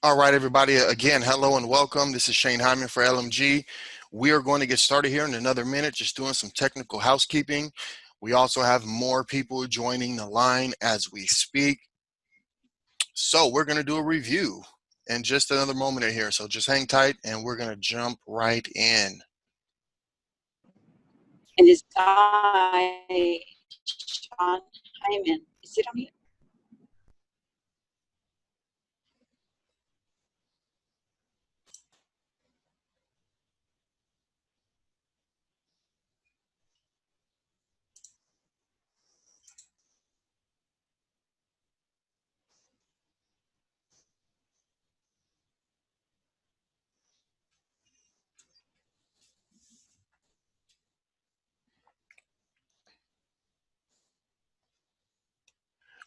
All right, everybody. Again, hello and welcome. This is Shane Hyman for LMG. We are going to get started here in another minute, just doing some technical housekeeping. We also have more people joining the line as we speak. So we're going to do a review in just another moment here. So just hang tight and we're going to jump right in. And this guy, Sean Hyman, is it on mute?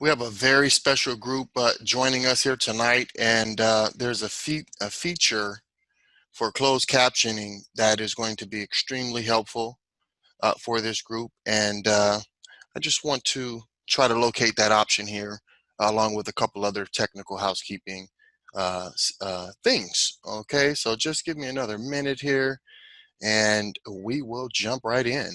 We have a very special group joining us here tonight, and there's a feature for closed captioning that is going to be extremely helpful for this group. And I just want to try to locate that option here along with a couple other technical housekeeping things. Okay, so just give me another minute here and we will jump right in.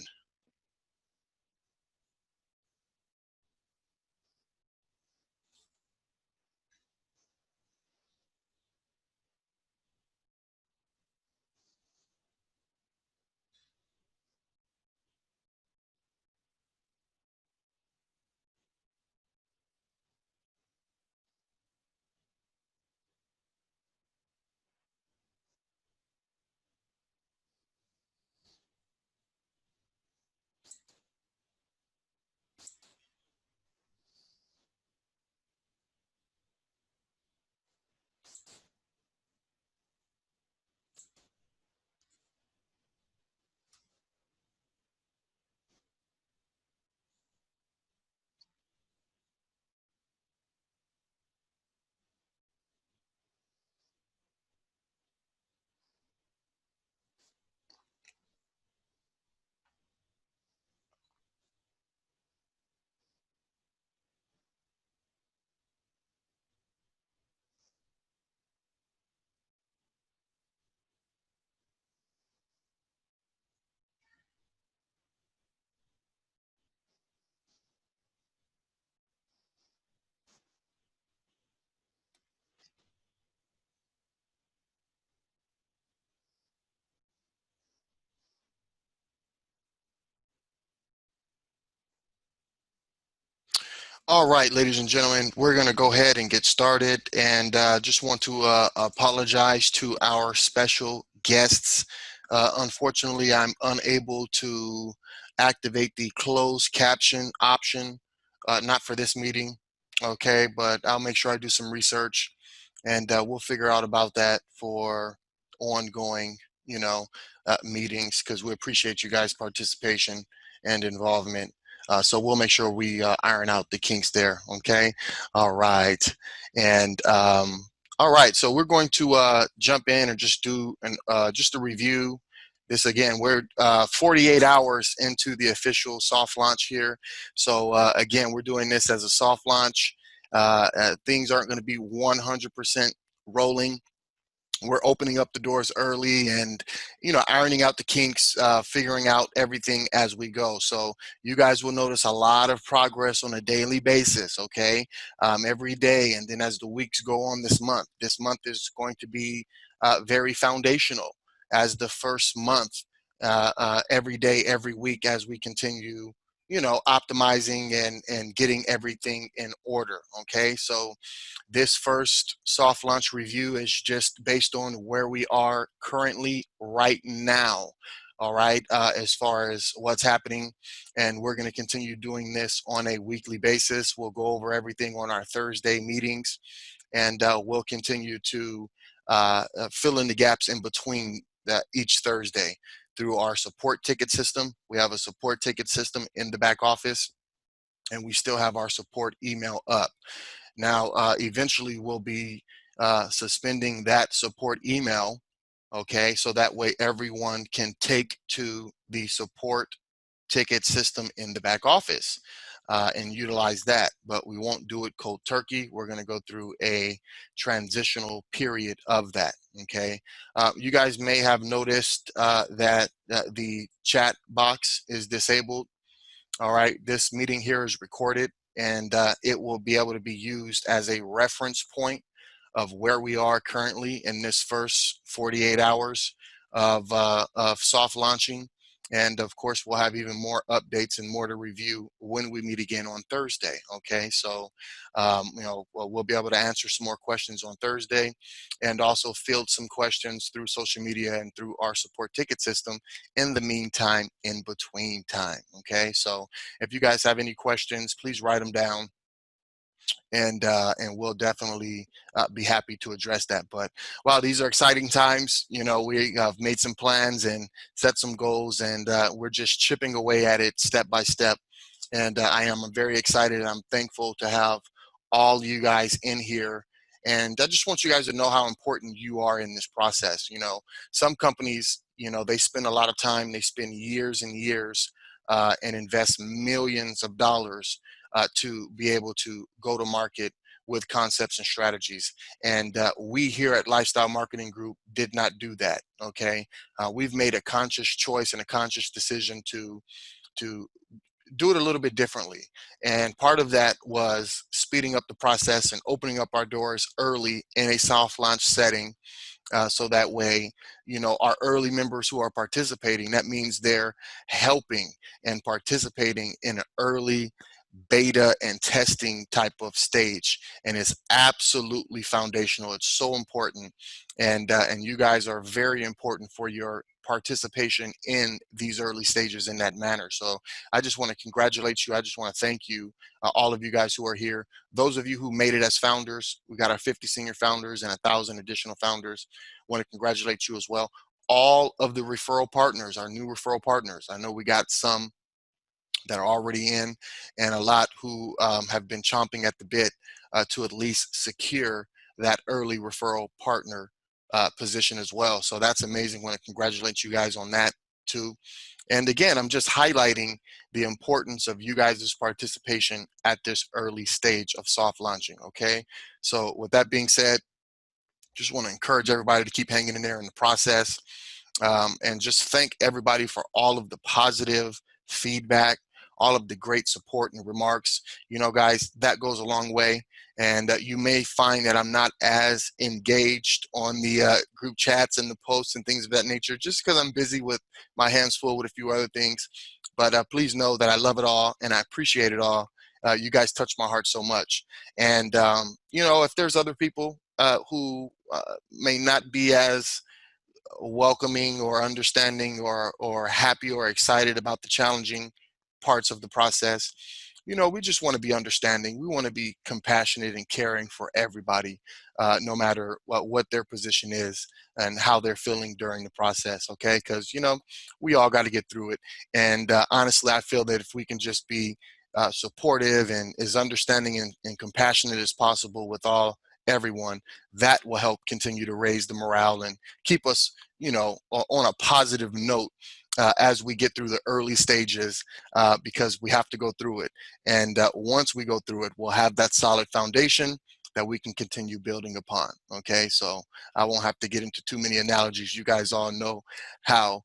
All right, ladies and gentlemen, we're going to go ahead and get started, and just want to apologize to our special guests. Unfortunately, I'm unable to activate the closed caption option, not for this meeting, okay, but I'll make sure I do some research, and we'll figure out about that for ongoing, meetings, because we appreciate you guys' participation and involvement. So we'll make sure we iron out the kinks there. Okay. All right. And all right. So we're going to jump in and just do just a review. This again, we're 48 hours into the official soft launch here. So again, we're doing this as a soft launch. Things aren't going to be 100% rolling. We're opening up the doors early and ironing out the kinks, figuring out everything as we go. So you guys will notice a lot of progress on a daily basis, okay, every day. And then as the weeks go on this month is going to be very foundational as the first month, every day, every week, as we continue optimizing and getting everything in order. Okay, so this first soft launch review is just based on where we are currently right now. All right, as far as what's happening, and we're going to continue doing this on a weekly basis. We'll go over everything on our Thursday meetings, and we'll continue to fill in the gaps in between each Thursday through our support ticket system. We have a support ticket system in the back office, and we still have our support email up. Now, eventually we'll be suspending that support email, okay, so that way everyone can take to the support ticket system in the back office. and utilize that. But we won't do it cold turkey. We're going to go through a transitional period of that. Okay. You guys may have noticed that the chat box is disabled. All right. This meeting here is recorded, and it will be able to be used as a reference point of where we are currently in this first 48 hours of soft launching. And of course, we'll have even more updates and more to review when we meet again on Thursday. Okay, so we'll be able to answer some more questions on Thursday, and also field some questions through social media and through our support ticket system in the meantime, in between time. Okay, so if you guys have any questions, please write them down, and we'll definitely be happy to address that. But wow, these are exciting times. We have made some plans and set some goals, and we're just chipping away at it step by step. And I am very excited. I'm thankful to have all you guys in here. And I just want you guys to know how important you are in this process. Some companies, they spend a lot of time, they spend years and years and invest millions of dollars to be able to go to market with concepts and strategies. And we here at Lifestyle Marketing Group did not do that. Okay, we've made a conscious choice and a conscious decision to do it a little bit differently. And part of that was speeding up the process and opening up our doors early in a soft launch setting, so that way, our early members who are participating, that means they're helping and participating in an early beta and testing type of stage, and it's absolutely foundational. It's so important, and you guys are very important for your participation in these early stages in that manner. So I just want to congratulate you. I just want to thank you, all of you guys who are here. Those of you who made it as founders, we got our 50 senior founders and 1,000 additional founders. Want to congratulate you as well. All of the referral partners, our new referral partners. I know we got some that are already in, and a lot who have been chomping at the bit to at least secure that early referral partner position as well. So that's amazing. I want to congratulate you guys on that too. And again, I'm just highlighting the importance of you guys' participation at this early stage of soft launching. Okay. So with that being said, just want to encourage everybody to keep hanging in there in the process, and just thank everybody for all of the positive feedback, all of the great support and remarks. Guys, that goes a long way. And you may find that I'm not as engaged on the group chats and the posts and things of that nature, just because I'm busy with my hands full with a few other things. But please know that I love it all and I appreciate it all. You guys touch my heart so much. And, if there's other people who may not be as welcoming or understanding or happy or excited about the challenging parts of the process, we just want to be understanding. We want to be compassionate and caring for everybody, no matter what their position is and how they're feeling during the process. Okay, because we all got to get through it. And honestly, I feel that if we can just be supportive and as understanding and compassionate as possible with everyone, that will help continue to raise the morale and keep us, on a positive note as we get through the early stages, because we have to go through it. And once we go through it, we'll have that solid foundation that we can continue building upon. Okay, so I won't have to get into too many analogies. You guys all know how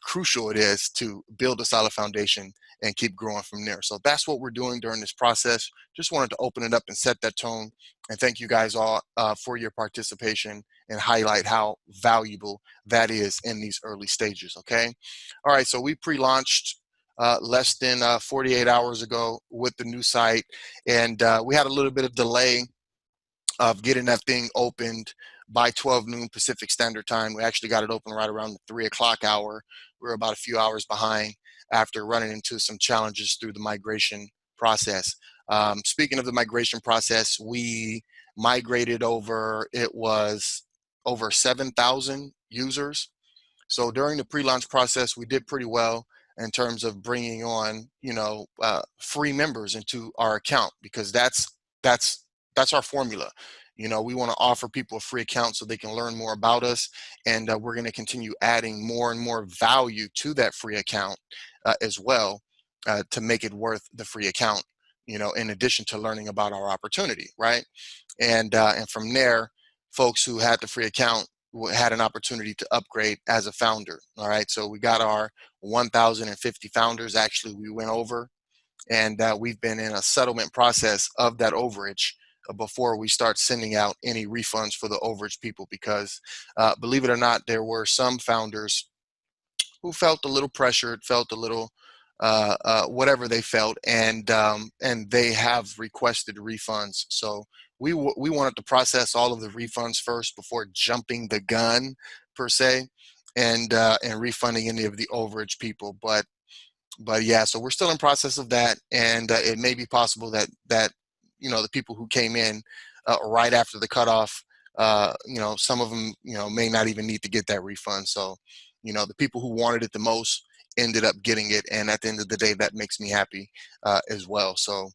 crucial it is to build a solid foundation and keep growing from there. So that's what we're doing during this process. Just wanted to open it up and set that tone. And thank you guys all for your participation and highlight how valuable that is in these early stages. Okay. All right. So we pre-launched less than 48 hours ago with the new site, and we had a little bit of delay of getting that thing opened by 12 noon Pacific Standard Time. We actually got it open right around the 3 o'clock hour. We were about a few hours behind after running into some challenges through the migration process. Speaking of the migration process, we migrated it was over 7,000 users. So during the pre-launch process, we did pretty well in terms of bringing on, free members into our account, because that's our formula. We want to offer people a free account so they can learn more about us, and we're going to continue adding more and more value to that free account as well. to make it worth the free account, in addition to learning about our opportunity, right? And from there, folks who had the free account had an opportunity to upgrade as a founder. All right, so we got our 1,050 founders. Actually, we went over, and we've been in a settlement process of that overage before we start sending out any refunds for the overage people, because believe it or not, there were some founders who felt a little pressured, felt a little whatever they felt, and they have requested refunds. So we wanted to process all of the refunds first before jumping the gun per se, and refunding any of the overage people. But yeah, so we're still in process of that, and it may be possible that the people who came in right after the cutoff, some of them may not even need to get that refund. So the people who wanted it the most ended up getting it, and at the end of the day, that makes me happy as well. So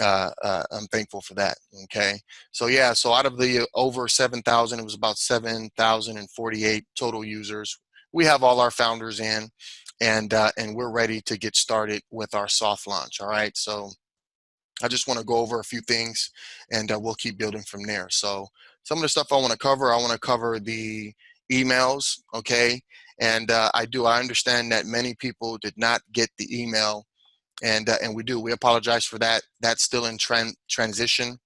I'm thankful for that. Okay, so yeah, so out of the over 7,000, it was about 7,048 total users. We have all our founders in, and we're ready to get started with our soft launch. All right, so I just want to go over a few things, and we'll keep building from there. So some of the stuff I want to cover the emails. Okay, and I understand that many people did not get the email, and we apologize for that. That's still in transition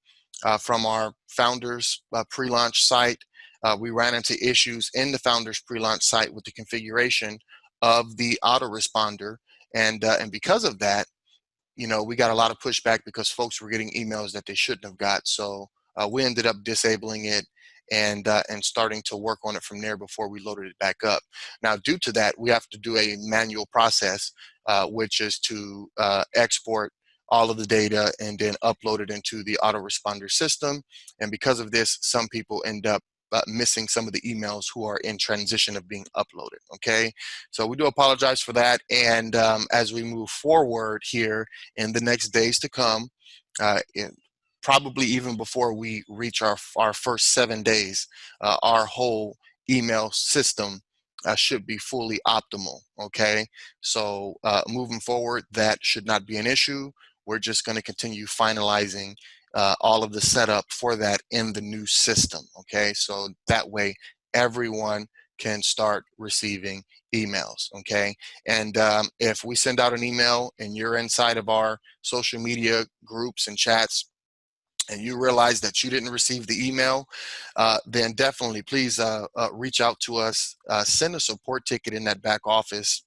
from our founders pre-launch site. We ran into issues in the founders pre-launch site with the configuration of the autoresponder, and because of that, we got a lot of pushback because folks were getting emails that they shouldn't have got. So we ended up disabling it, and starting to work on it from there before we loaded it back up. Now, due to that, we have to do a manual process, which is to export all of the data and then upload it into the autoresponder system. And because of this, some people end up missing some of the emails who are in transition of being uploaded. Okay, so we do apologize for that. And as we move forward here in the next days to come, probably even before we reach our first 7 days, our whole email system should be fully optimal. Okay, so moving forward, that should not be an issue. We're just going to continue finalizing all of the setup for that in the new system. Okay, so that way everyone can start receiving emails. Okay, and if we send out an email and you're inside of our social media groups and chats, and you realize that you didn't receive the email, then definitely please reach out to us, send a support ticket in that back office,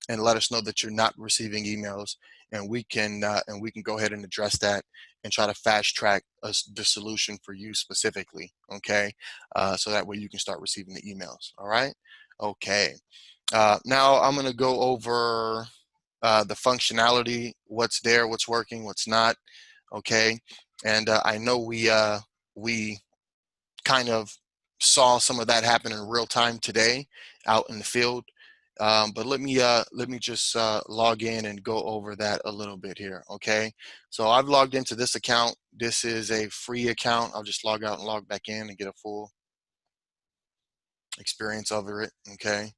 and let us know that you're not receiving emails, and we can go ahead and address that and try to fast track the solution for you specifically. Okay, so that way you can start receiving the emails. All right. Okay. Now I'm going to go over the functionality, what's there, what's working, what's not. Okay, and I know we kind of saw some of that happen in real time today out in the field. But let me just log in and go over that a little bit here. Okay, so I've logged into this account. This is a free account. I'll just log out and log back in and get a full experience over it. Okay.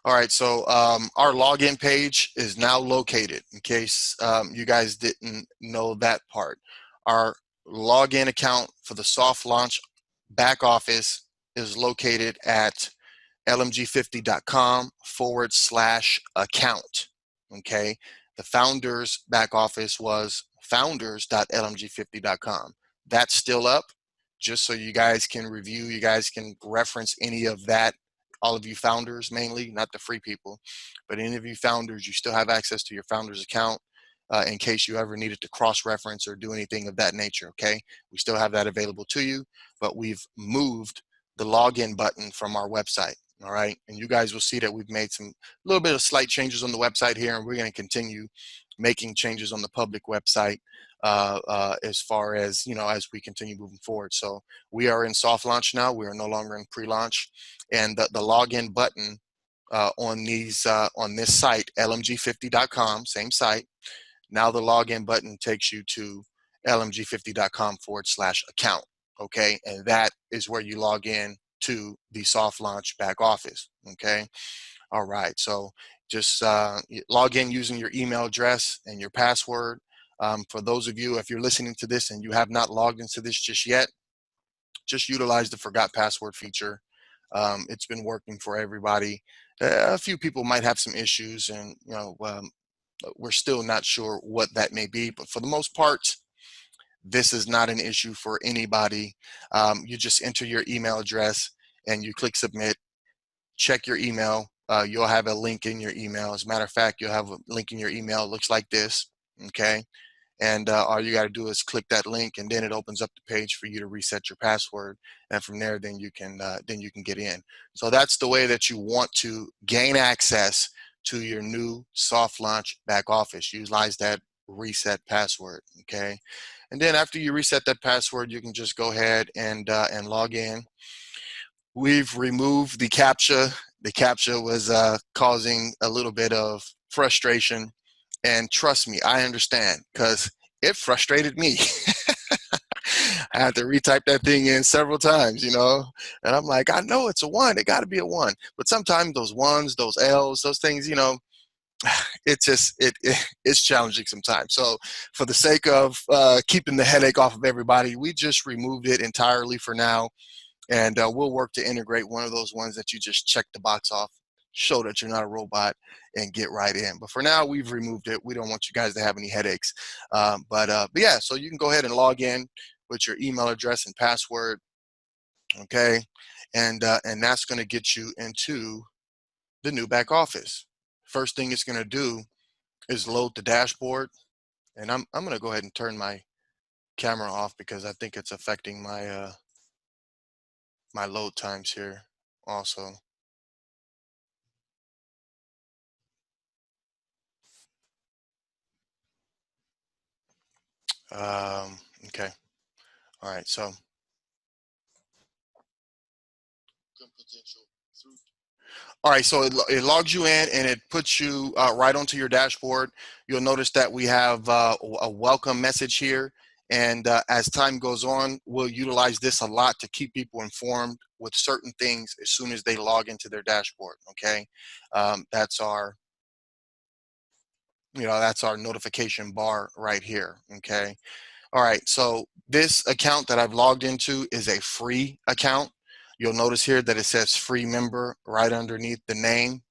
All right, so our login page is now located, in case you guys didn't know that part. Our login account for the soft launch back office is located at lmg50.com/account. Okay, the founders back office was founders.lmg50.com. That's still up, just so you guys can review, you guys can reference any of that. All of you founders, mainly, not the free people, but any of you founders, you still have access to your founders account in case you ever needed to cross-reference or do anything of that nature. Okay, we still have that available to you, but we've moved the login button from our website. All right, and you guys will see that we've made some little bit of slight changes on the website here, and we're going to continue making changes on the public website as far as as we continue moving forward. So we are in soft launch now. We are no longer in pre-launch, and the login button on this site, lmg50.com, same site. Now the login button takes you to lmg50.com/account. Okay, and that is where you log in to the soft launch back office. Okay, All right, so just log in using your email address and your password. For those of you, if you're listening to this and you have not logged into this just yet, just utilize the forgot password feature. It's been working for everybody. A few people might have some issues, and we're still not sure what that may be, but for the most part, this is not an issue for anybody. You just enter your email address and you click submit. Check your email. You'll have a link in your email. As a matter of fact, you'll have a link in your email. It looks like this. Okay. And all you got to do is click that link, and then it opens up the page for you to reset your password. And from there, then you can get in. So that's the way that you want to gain access to your new soft launch back office. Utilize that reset password. Okay. And then after you reset that password, you can just go ahead and log in. We've removed the CAPTCHA. The CAPTCHA was causing a little bit of frustration. And trust me, I understand, because it frustrated me. I had to retype that thing in several times, and I'm like, I know it's a one. It got to be a one. But sometimes those ones, those L's, those things, it's just it's challenging sometimes. So for the sake of keeping the headache off of everybody, we just removed it entirely for now. And we'll work to integrate one of those ones that you just check the box off, show that you're not a robot, and get right in. But for now, we've removed it. We don't want you guys to have any headaches. But yeah, so you can go ahead and log in with your email address and password, okay? And that's going to get you into the new back office. First thing it's going to do is load the dashboard. And I'm going to go ahead and turn my camera off because I think it's affecting my my load times here also. Okay. All right. So all right, so it logs you in and it puts you right onto your dashboard. You'll notice that we have a welcome message here. And as time goes on, we'll utilize this a lot to keep people informed with certain things as soon as they log into their dashboard. Okay, that's our that's our notification bar right here. Okay. All right, so this account that I've logged into is a free account. You'll notice here that it says free member right underneath the name.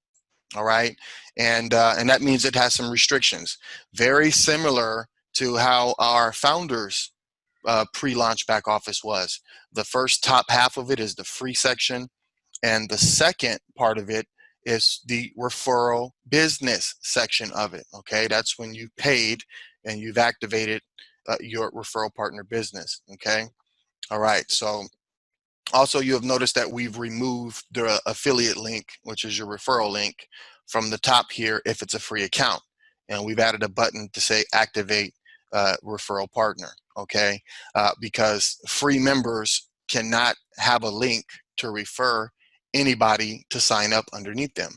All right, and that means it has some restrictions, very similar to how our founders pre-launch back office was. The first top half of it is the free section, and the second part of it is the referral business section of it. Okay, that's when you paid and you've activated your referral partner business. Okay, all right, so also, you have noticed that we've removed the affiliate link, which is your referral link, from the top here if it's a free account. And we've added a button to say activate referral partner, okay? Because free members cannot have a link to refer anybody to sign up underneath them.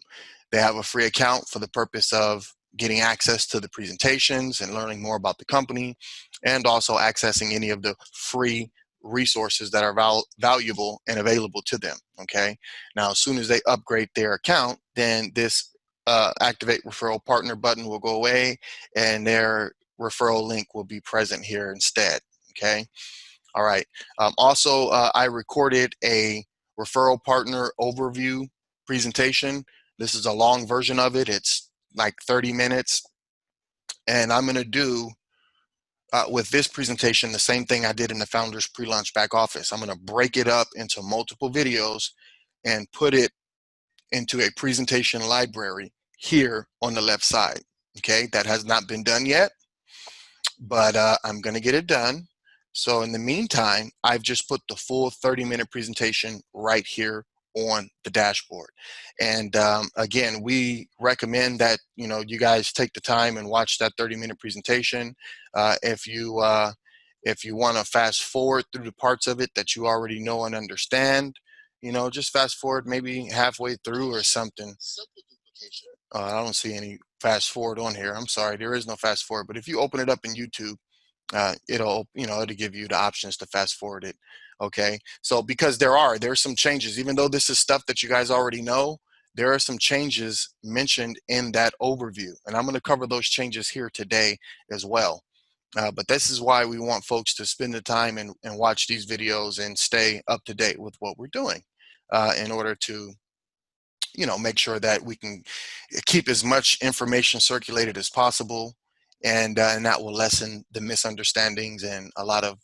They have a free account for the purpose of getting access to the presentations and learning more about the company, and also accessing any of the free resources that are valuable and available to them. Okay. Now, as soon as they upgrade their account, then this activate referral partner button will go away, and their referral link will be present here instead. Okay. All right. Also, I recorded a referral partner overview presentation. This is a long version of it. It's like 30 minutes. And I'm going to do with this presentation the same thing I did in the Founders Pre-Launch Back Office. I'm going to break it up into multiple videos and put it into a presentation library here on the left side. Okay, that has not been done yet, but I'm going to get it done. So in the meantime, I've just put the full 30-minute presentation right here on the dashboard. And again, we recommend that you guys take the time and watch that 30-minute presentation. If you want to fast forward through the parts of it that you already know and understand, just fast forward maybe halfway through or something. I don't see any fast forward on here. I'm sorry, there is no fast forward. But if you open it up in YouTube, it'll give you the options to fast forward it. Okay, so because there's some changes, even though this is stuff that you guys already know, there are some changes mentioned in that overview, and I'm going to cover those changes here today as well. But this is why we want folks to spend the time and watch these videos and stay up to date with what we're doing in order to, make sure that we can keep as much information circulated as possible, and that will lessen the misunderstandings and a lot of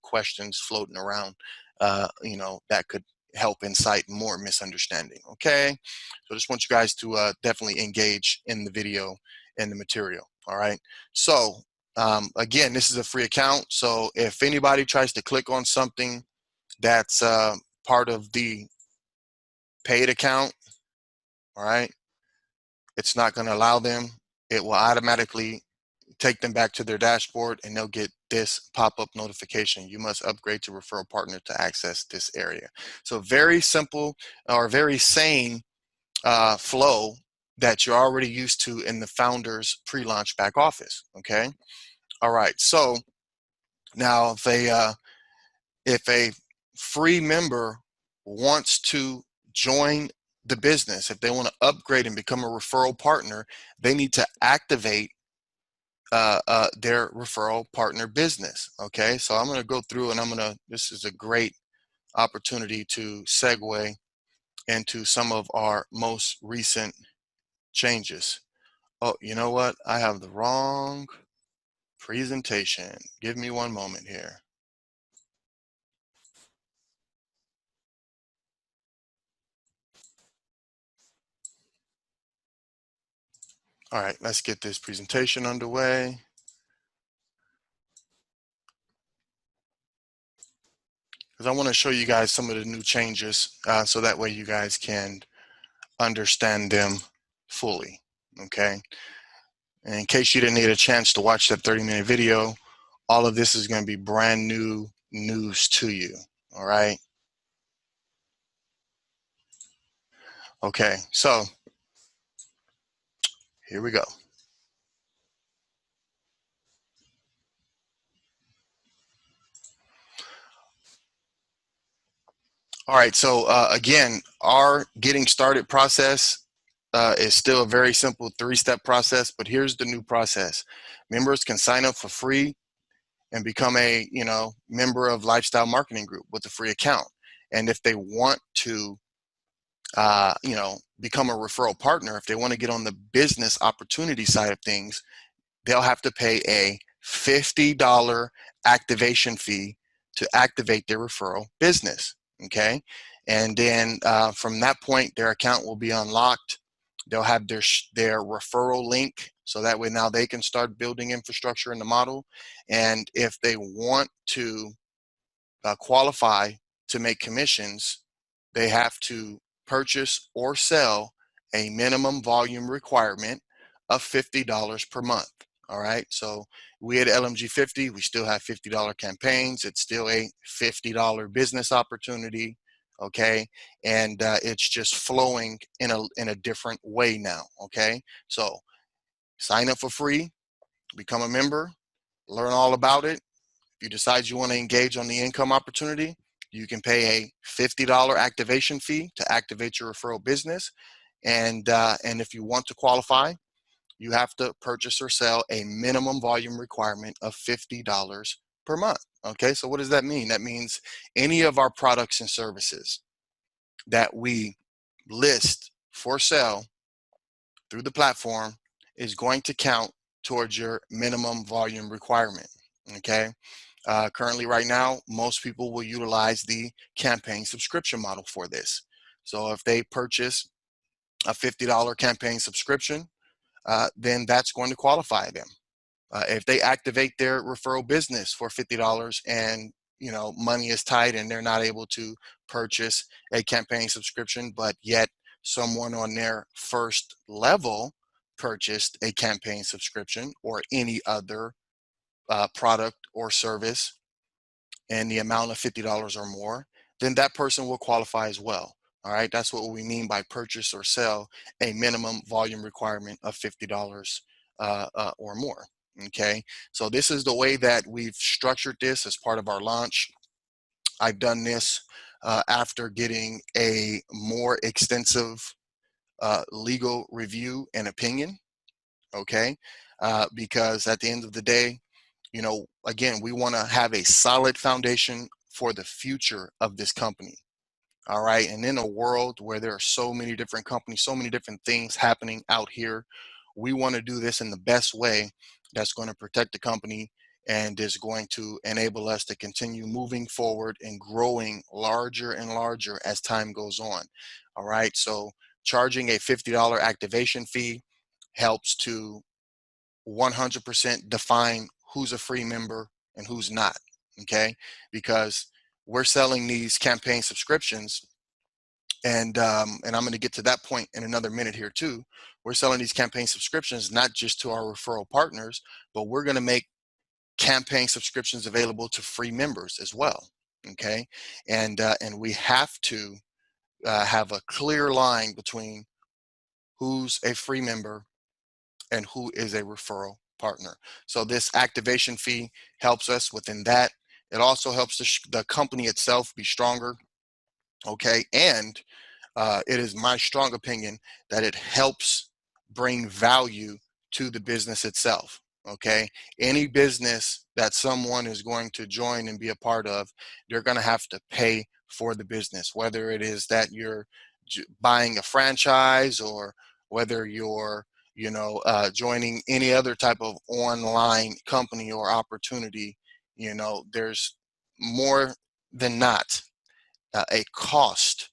questions floating around, that could help incite more misunderstanding. Okay, so I just want you guys to definitely engage in the video and the material. All right, so again, this is a free account, so if anybody tries to click on something that's part of the paid account, all right, it's not going to allow them. It will automatically take them back to their dashboard, and they'll get this pop-up notification: you must upgrade to referral partner to access this area. So very simple, or very sane flow that you're already used to in the founder's pre-launch back office. Okay, all right, so now if a free member wants to join the business, if they want to upgrade and become a referral partner, they need to activate their referral partner business. Okay, so I'm going to go through and this is a great opportunity to segue into some of our most recent changes. Oh, you know what? I have the wrong presentation. Give me one moment here. All right, let's get this presentation underway. Because I want to show you guys some of the new changes so that way you guys can understand them fully. Okay, and in case you didn't get a chance to watch that 30-minute video, all of this is going to be brand new news to you. All right, okay, so here we go. All right, so again, our getting started process is still a very simple 3-step process, but here's the new process. Members can sign up for free and become a member of Lifestyle Marketing Group with a free account. And if they want to become a referral partner, if they want to get on the business opportunity side of things, they'll have to pay a $50 activation fee to activate their referral business. Okay, and then from that point, their account will be unlocked. They'll have their referral link, so that way now they can start building infrastructure in the model. And if they want to qualify to make commissions, they have to purchase or sell a minimum volume requirement of $50 per month. All right, so we at LMG 50, we still have $50 campaigns. It's still a $50 business opportunity. Okay, and it's just flowing in a different way now. Okay, so sign up for free, become a member, learn all about it. If you decide you want to engage on the income opportunity, you can pay a $50 activation fee to activate your referral business. And if you want to qualify, you have to purchase or sell a minimum volume requirement of $50 per month. Okay, so what does that mean? That means any of our products and services that we list for sale through the platform is going to count towards your minimum volume requirement. Okay, currently right now, most people will utilize the campaign subscription model for this. So if they purchase a $50 campaign subscription, then that's going to qualify them. If they activate their referral business for $50 and money is tight and they're not able to purchase a campaign subscription, but yet someone on their first level purchased a campaign subscription or any other product or service and the amount of $50 or more, then that person will qualify as well. All right, that's what we mean by purchase or sell a minimum volume requirement of $50 or more. Okay, so this is the way that we've structured this as part of our launch. I've done this after getting a more extensive legal review and opinion, okay? Because at the end of the day, you know, again, we want to have a solid foundation for the future of this company. All right. And in a world where there are so many different companies, so many different things happening out here, we want to do this in the best way that's going to protect the company and is going to enable us to continue moving forward and growing larger and larger as time goes on. All right. So charging a $50 activation fee helps to 100% define who's a free member and who's not. Okay. Because we're selling these campaign subscriptions, and I'm going to get to that point in another minute here too. We're selling these campaign subscriptions not just to our referral partners, but we're going to make campaign subscriptions available to free members as well. Okay, and we have to have a clear line between who's a free member and who is a referral partner. So this activation fee helps us within that. It also helps the company itself be stronger. Okay, and it is my strong opinion that it helps bring value to the business itself. Okay, any business that someone is going to join and be a part of, they're going to have to pay for the business, whether it is that you're buying a franchise or whether you're, joining any other type of online company or opportunity. There's more than not a cost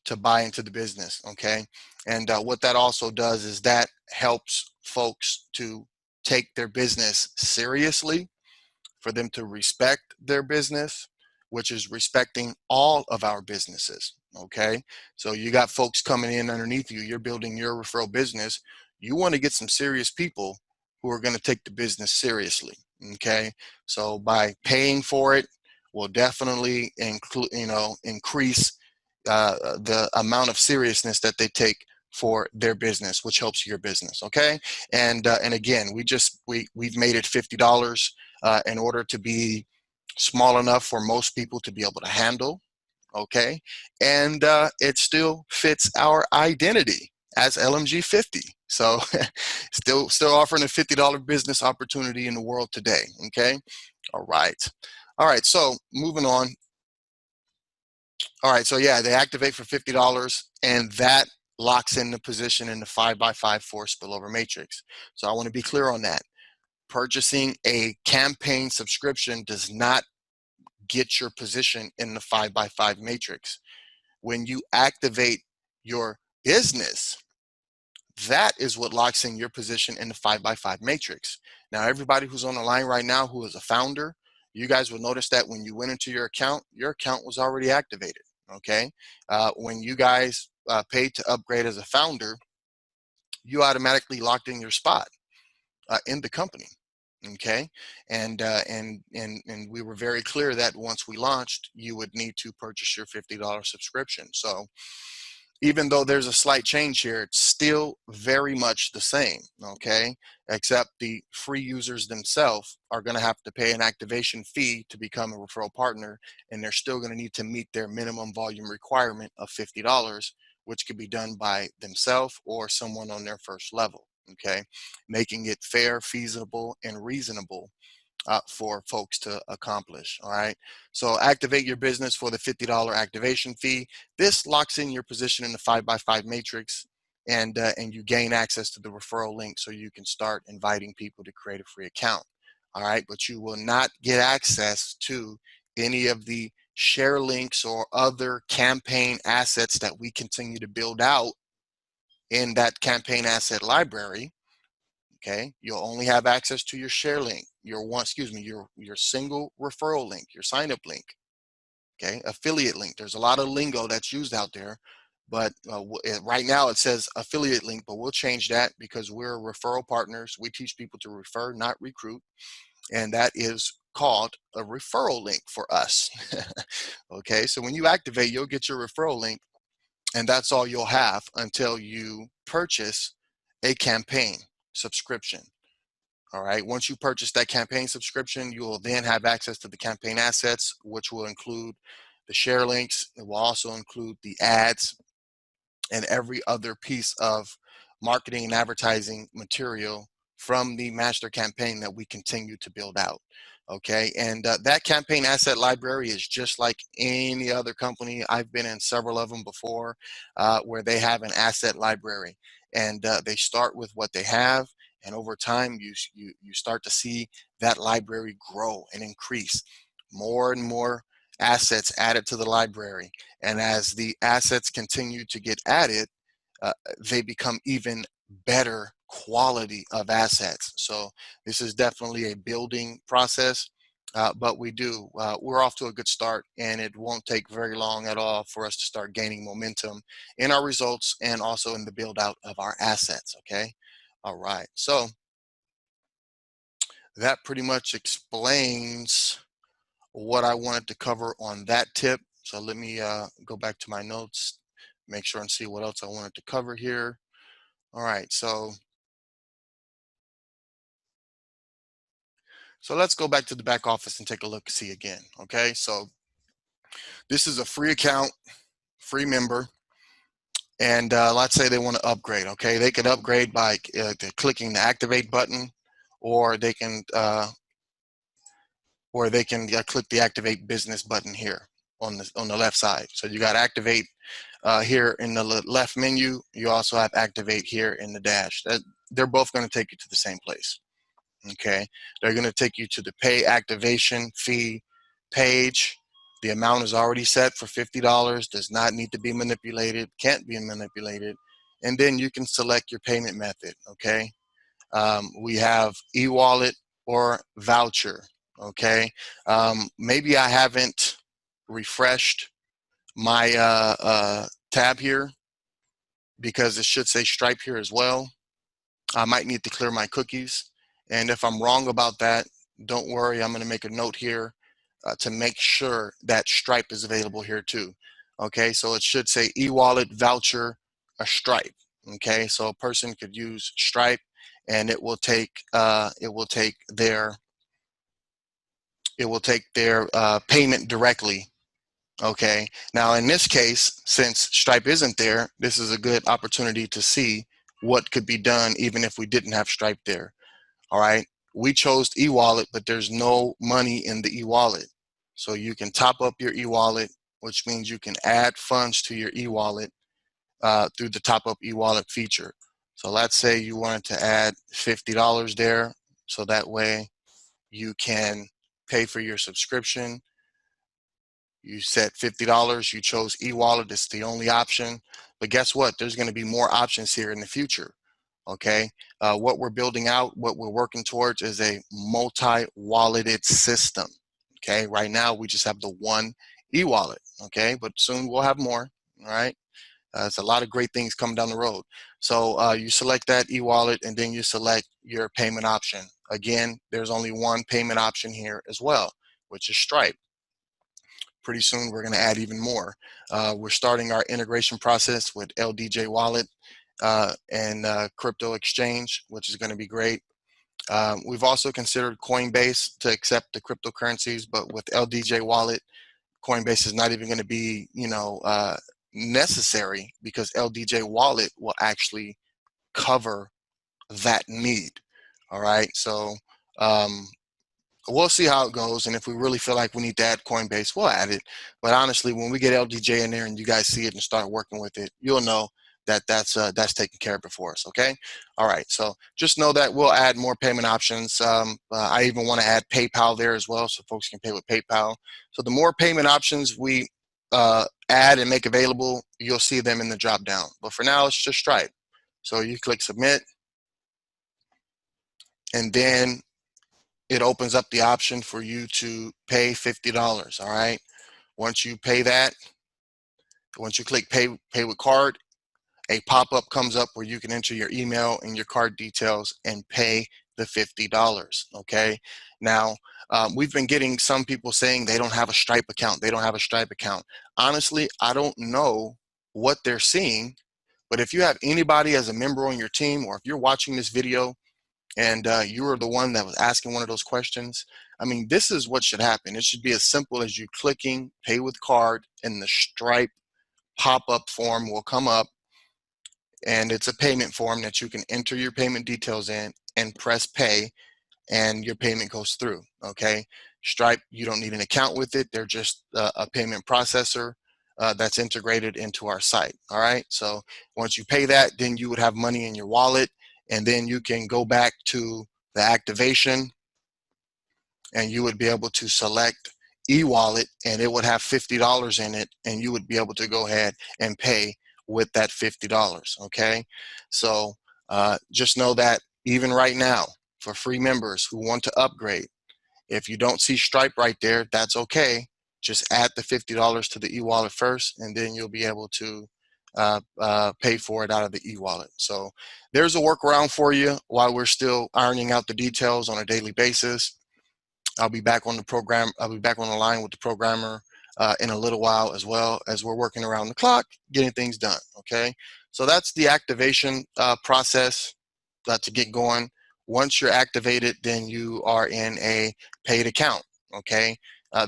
to buy into the business. Okay, and what that also does is that helps folks to take their business seriously, for them to respect their business, which is respecting all of our businesses. Okay, so you got folks coming in underneath you, you're building your referral business, you want to get some serious people who are going to take the business seriously. Okay, so by paying for it will definitely increase the amount of seriousness that they take for their business, which helps your business. Okay, and again, we've made it $50 in order to be small enough for most people to be able to handle. Okay, and it still fits our identity as LMG 50. So still offering a $50 business opportunity in the world today. Okay, all right. So moving on. All right, so yeah, they activate for $50, and that locks in the position in the 5x5 force spillover matrix. So I want to be clear on that. Purchasing a campaign subscription does not get your position in the 5x5 matrix. When you activate your business, that is what locks in your position in the 5x5 matrix. Now, everybody who's on the line right now who is a founder, you guys will notice that when you went into your account was already activated. Okay, when you guys paid to upgrade as a founder, you automatically locked in your spot in the company. Okay, and we were very clear that once we launched, you would need to purchase your $50 subscription. So even though there's a slight change here, it's still very much the same. Okay, except the free users themselves are going to have to pay an activation fee to become a referral partner, and they're still going to need to meet their minimum volume requirement of $50, which could be done by themselves or someone on their first level. Okay, making it fair, feasible, and reasonable for folks to accomplish. All right, so activate your business for the $50 activation fee. This locks in your position in the 5x5 matrix, and you gain access to the referral link so you can start inviting people to create a free account. All right, but you will not get access to any of the share links or other campaign assets that we continue to build out in that campaign asset library. Okay, you'll only have access to your share link, your single referral link, your sign up link. Okay, affiliate link. There's a lot of lingo that's used out there, but right now it says affiliate link, but we'll change that because we're referral partners. We teach people to refer, not recruit, and that is called a referral link for us. Okay, so when you activate, you'll get your referral link, and that's all you'll have until you purchase a campaign subscription. All right, once you purchase that campaign subscription, you will then have access to the campaign assets, which will include the share links. It will also include the ads and every other piece of marketing and advertising material from the master campaign that we continue to build out. Okay, and that campaign asset library is just like any other company. I've been in several of them before, where they have an asset library, and they start with what they have, and over time you start to see that library grow and increase. More and more assets added to the library, and as the assets continue to get added, uh, they become even better quality of assets. So this is definitely a building process, but we're off to a good start, and it won't take very long at all for us to start gaining momentum in our results and also in the build out of our assets. Okay. All right. So that pretty much explains what I wanted to cover on that tip. So let me go back to my notes, make sure and see what else I wanted to cover here. All right, so let's go back to the back office and take a look, see again. Okay, so this is a free account, free member, and let's say they want to upgrade. Okay, they could upgrade by clicking the activate button, or they can click the activate business button here on the left side. So you got activate here in the left menu. You also have activate here in the dash. They're both going to take you to the same place. Okay, they're going to take you to the pay activation fee page. The amount is already set for $50, does not need to be manipulated, can't be manipulated, and then you can select your payment method. Okay, we have e-wallet or voucher. Okay, maybe I haven't refreshed my tab here, because it should say Stripe here as well. I might need to clear my cookies, and if I'm wrong about that, don't worry, I'm going to make a note here to make sure that Stripe is available here too. Okay, so it should say e-wallet, voucher, a Stripe. Okay, so a person could use Stripe, and it will take their payment directly. Okay, now in this case, since Stripe isn't there, this is a good opportunity to see what could be done even if we didn't have Stripe there. All right, we chose e-wallet, but there's no money in the e-wallet. So you can top up your e-wallet, which means you can add funds to your e-wallet through the top up e-wallet feature. So let's say you wanted to add $50 there, so that way you can pay for your subscription. You set $50, you chose e-wallet, it's the only option. But guess what? There's going to be more options here in the future. Okay, what we're building out, what we're working towards is a multi-walleted system. Okay, right now we just have the one e-wallet. Okay, but soon we'll have more. All right, it's a lot of great things coming down the road. So you select that e-wallet, and then you select your payment option. Again, there's only one payment option here as well, which is Stripe. Pretty soon we're going to add even more. We're starting our integration process with LDJ Wallet and crypto exchange, which is going to be great. We've also considered Coinbase to accept the cryptocurrencies, but with LDJ Wallet, Coinbase is not even going to be, necessary, because LDJ Wallet will actually cover that need. All right, so we'll see how it goes, and if we really feel like we need to add Coinbase, we'll add it. But honestly, when we get LDJ in there and you guys see it and start working with it, you'll know that that's taken care of it for us. Okay, all right, so just know that we'll add more payment options. I even want to add PayPal there as well, so folks can pay with PayPal. So the more payment options we add and make available, you'll see them in the drop down. But for now, it's just Stripe. So you click submit, and then it opens up the option for you to pay $50. All right, once you pay that, once you click pay with card, a pop-up comes up where you can enter your email and your card details and pay the $50. Okay, now we've been getting some people saying they don't have a Stripe account, they don't have a Stripe account. Honestly, I don't know what they're seeing, but if you have anybody as a member on your team, or if you're watching this video and you were the one that was asking one of those questions, I mean, this is what should happen. It should be as simple as you clicking pay with card, and the Stripe pop-up form will come up, and it's a payment form that you can enter your payment details in and press pay, and your payment goes through. Okay, Stripe, you don't need an account with it. They're just a payment processor that's integrated into our site. All right, so once you pay that, then you would have money in your wallet, and then you can go back to the activation, and you would be able to select e-wallet, and it would have $50 in it, and you would be able to go ahead and pay with that $50. Okay, so just know that even right now, for free members who want to upgrade, if you don't see Stripe right there, that's okay. Just add the $50 to the e-wallet first, and then you'll be able to pay for it out of the e-wallet. So there's a workaround for you while we're still ironing out the details on a daily basis. I'll be back on the program. I'll be back on the line with the programmer in a little while, as well as we're working around the clock, getting things done. Okay, so that's the activation process to get going. Once you're activated, then you are in a paid account. Okay,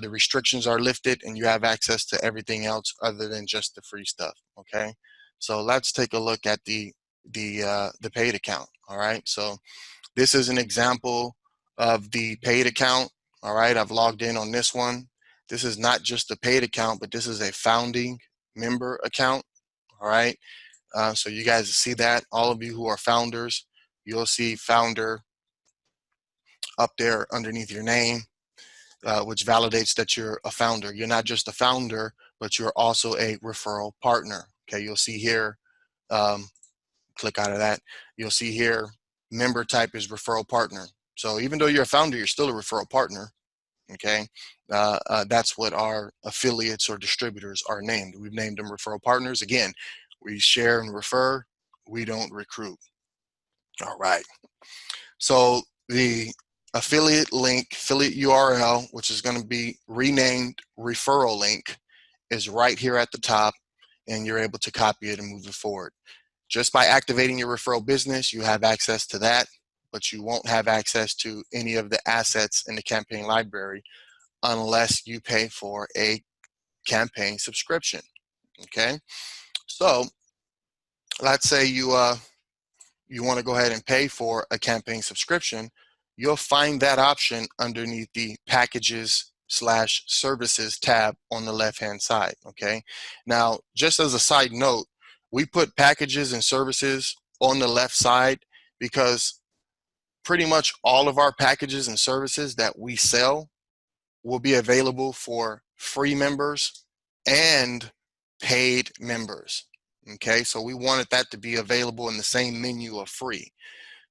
the restrictions are lifted, and you have access to everything else other than just the free stuff. Okay, so let's take a look at the paid account. All right, so this is an example of the paid account. All right, I've logged in on this one. This is not just a paid account, but this is a founding member account. All right, so you guys see that. All of you who are founders, you'll see founder up there underneath your name, which validates that you're a founder. You're not just a founder, but you're also a referral partner. Okay, you'll see here, click out of that. You'll see here, member type is referral partner. So even though you're a founder, you're still a referral partner. Okay, that's what our affiliates or distributors are named. We've named them referral partners. Again, we share and refer. We don't recruit. All right. So the affiliate link, affiliate URL, which is going to be renamed referral link, is right here at the top, and you're able to copy it and move it forward. Just by activating your referral business, you have access to that, but you won't have access to any of the assets in the campaign library unless you pay for a campaign subscription. Okay, so let's say you want to go ahead and pay for a campaign subscription. You'll find that option underneath the packages/services tab on the left hand side. Okay, now just as a side note, we put packages and services on the left side because pretty much all of our packages and services that we sell will be available for free members and paid members. Okay, so we wanted that to be available in the same menu of free.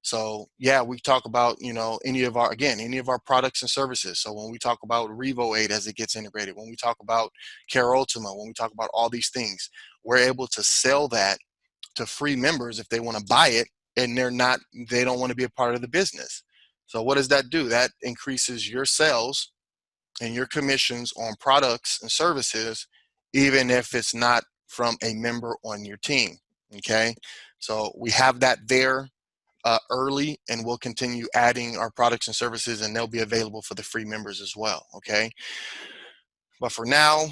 So yeah, we talk about, any of our products and services. So when we talk about Revo 8 as it gets integrated, when we talk about Care Ultima, when we talk about all these things, we're able to sell that to free members if they want to buy it, and they don't want to be a part of the business. So what does that do? That increases your sales and your commissions on products and services, even if it's not from a member on your team. Okay, so we have that there early, and we'll continue adding our products and services, and they'll be available for the free members as well. Okay, but for now,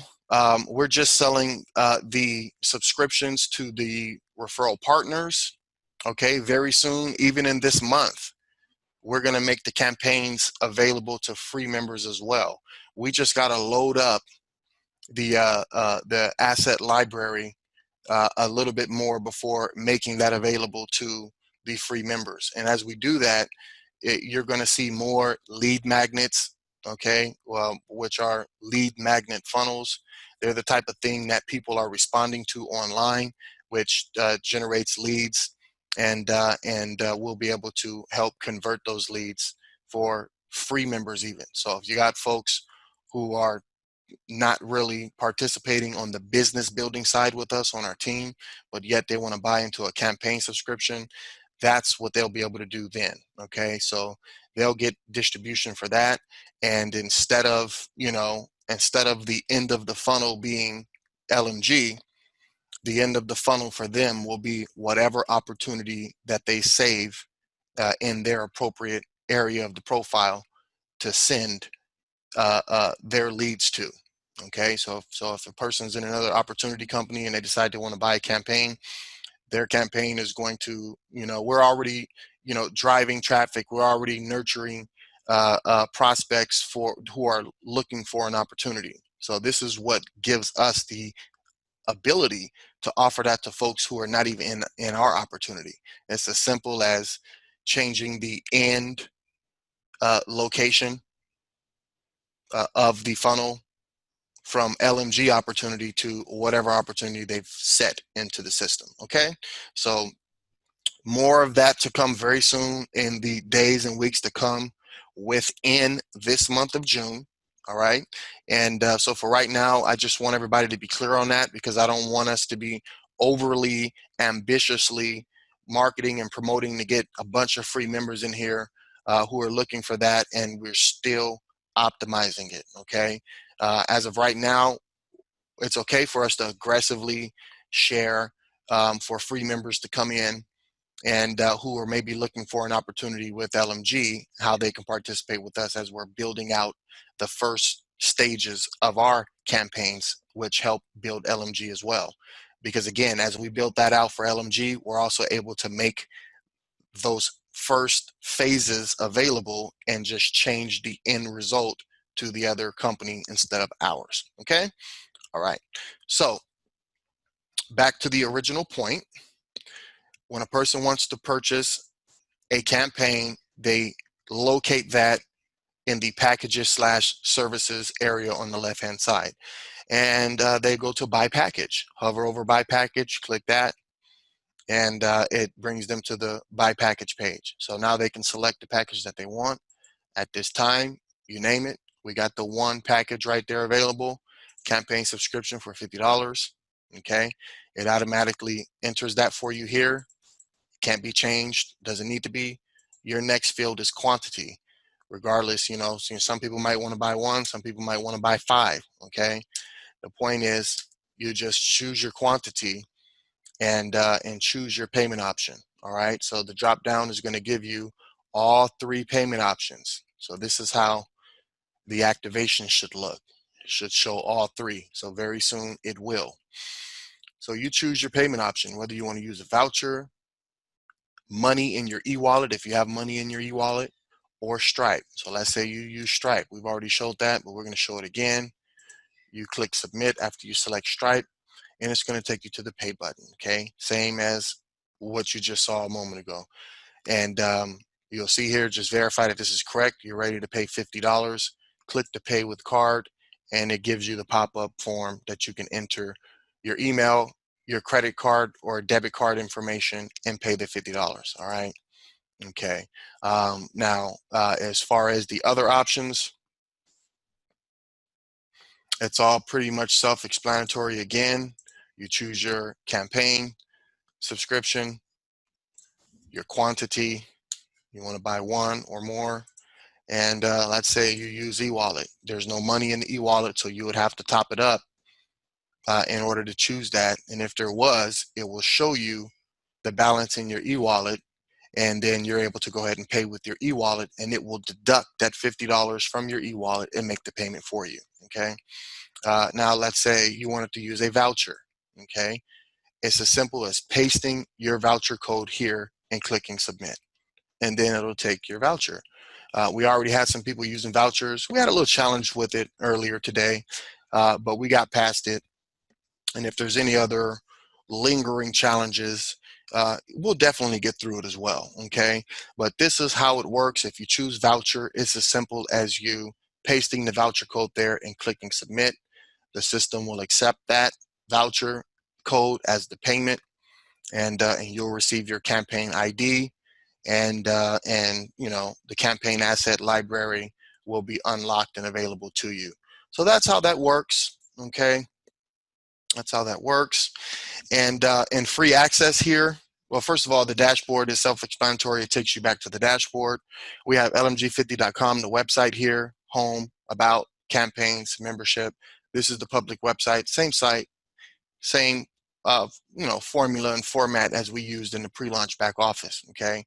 we're just selling the subscriptions to the referral partners. Okay, very soon, even in this month, we're going to make the campaigns available to free members as well. We just got to load up the asset library a little bit more before making that available to the free members. And as we do that, you're going to see more lead magnets, okay, which are lead magnet funnels. They're the type of thing that people are responding to online, which generates leads, and we'll be able to help convert those leads for free members even. So if you got folks who are not really participating on the business building side with us on our team, but yet they want to buy into a campaign subscription, that's what they'll be able to do then. Okay, so they'll get distribution for that, and instead of the end of the funnel being LMG, the end of the funnel for them will be whatever opportunity that they save in their appropriate area of the profile to send their leads to. Okay, so if a person's in another opportunity company and they decide they want to buy a campaign, their campaign is going to, we're already, driving traffic. We're already nurturing prospects who are looking for an opportunity. So this is what gives us the ability to offer that to folks who are not even in our opportunity. It's as simple as changing the end location of the funnel from LMG opportunity to whatever opportunity they've set into the system. Okay, so more of that to come very soon in the days and weeks to come within this month of June. All right. And so for right now, I just want everybody to be clear on that, because I don't want us to be overly ambitiously marketing and promoting to get a bunch of free members in here who are looking for that, and we're still optimizing it. Okay. As of right now, it's okay for us to aggressively share for free members to come in and who are maybe looking for an opportunity with LMG, how they can participate with us as we're building out the first stages of our campaigns, which help build LMG as well. Because again, as we build that out for LMG, we're also able to make those first phases available and just change the end result to the other company instead of ours. Okay? All right. So back to the original point. When a person wants to purchase a campaign, they locate that in the packages/services area on the left-hand side. And they go to buy package, hover over buy package, click that, and it brings them to the buy package page. So now they can select the package that they want. At this time, you name it. We got the one package right there available, campaign subscription for $50. Okay, it automatically enters that for you here. Can't be changed, doesn't need to be. Your next field is quantity. Regardless, some people might want to buy one, some people might want to buy five. Okay, the point is you just choose your quantity and choose your payment option. All right, so the drop down is going to give you all three payment options. So this is how the activation should look. It should show all three. So very soon it will. So you choose your payment option, whether you want to use a voucher, money in your e-wallet if you have money in your e-wallet, or Stripe. So let's say you use Stripe. We've already showed that, but we're going to show it again. You click submit after you select Stripe, and it's going to take you to the pay button. Okay, same as what you just saw a moment ago. And you'll see here, just verify that this is correct. You're ready to pay $50. Click to pay with card, and it gives you the pop-up form that you can enter your email, your credit card or debit card information, and pay the $50. All right. Okay. Now, as far as the other options, it's all pretty much self-explanatory. Again, you choose your campaign, subscription, your quantity. You want to buy one or more. And let's say you use e-wallet. There's no money in the e-wallet, so you would have to top it up in order to choose that. And if there was, it will show you the balance in your e-wallet, and then you're able to go ahead and pay with your e-wallet, and it will deduct that $50 from your e-wallet and make the payment for you. Okay. Now let's say you wanted to use a voucher. Okay. It's as simple as pasting your voucher code here and clicking submit, and then it'll take your voucher. We already had some people using vouchers. We had a little challenge with it earlier today, but we got past it. And if there's any other lingering challenges, we'll definitely get through it as well. Okay, but this is how it works. If you choose voucher, it's as simple as you pasting the voucher code there and clicking submit. The system will accept that voucher code as the payment, and you'll receive your campaign ID, and the campaign asset library will be unlocked and available to you. So that's how that works. Okay, that's how that works. And in free access here, well, first of all, the dashboard is self-explanatory. It takes you back to the dashboard. We have lmg50.com, the website here, home, about, campaigns, membership. This is the public website, same site, same formula and format as we used in the pre-launch back office. Okay,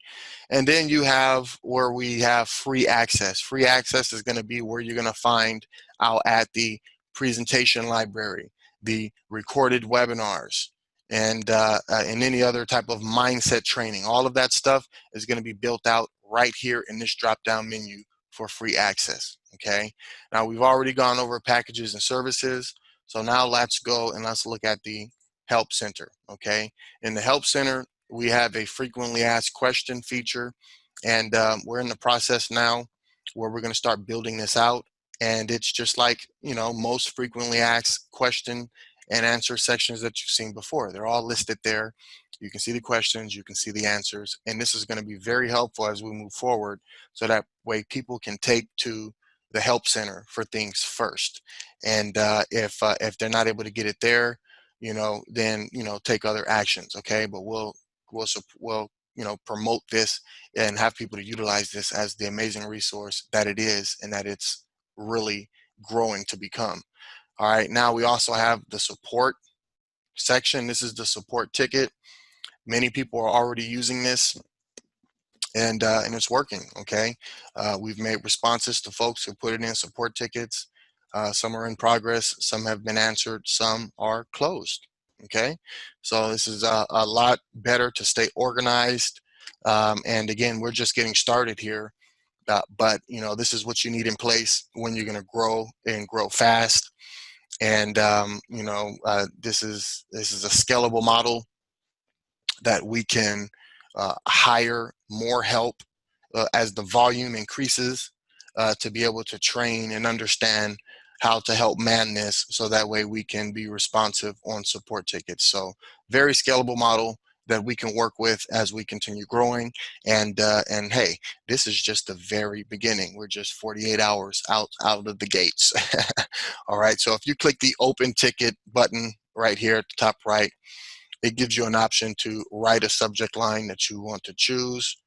and then you have where we have free access. Free access is going to be where you're going to find out at the presentation library, the recorded webinars, and any other type of mindset training. All of that stuff is going to be built out right here in this drop-down menu for free access. Okay. Now we've already gone over packages and services. So now let's go and let's look at the Help Center. Okay. In the Help Center, we have a frequently asked question feature, and we're in the process now where we're going to start building this out. And it's just like, most frequently asked question and answer sections that you've seen before. They're all listed there. You can see the questions, you can see the answers, and this is going to be very helpful as we move forward, so that way people can take to the Help Center for things first. And if they're not able to get it there, then take other actions. Okay, but we'll promote this and have people to utilize this as the amazing resource that it is, and that it's really growing to become. All right, now we also have the support section. This is the support ticket. Many people are already using this, and it's working. Okay, we've made responses to folks who put it in support tickets. Some are in progress, some have been answered, some are closed. Okay, so this is a lot better to stay organized. And again, we're just getting started here. But this is what you need in place when you're going to grow and grow fast. And this is a scalable model that we can hire more help as the volume increases, to be able to train and understand how to help man this, so that way we can be responsive on support tickets. So very scalable model that we can work with as we continue growing. And hey, this is just the very beginning. We're just 48 hours out of the gates. All right, so if you click the open ticket button right here at the top right, it gives you an option to write a subject line that you want to choose.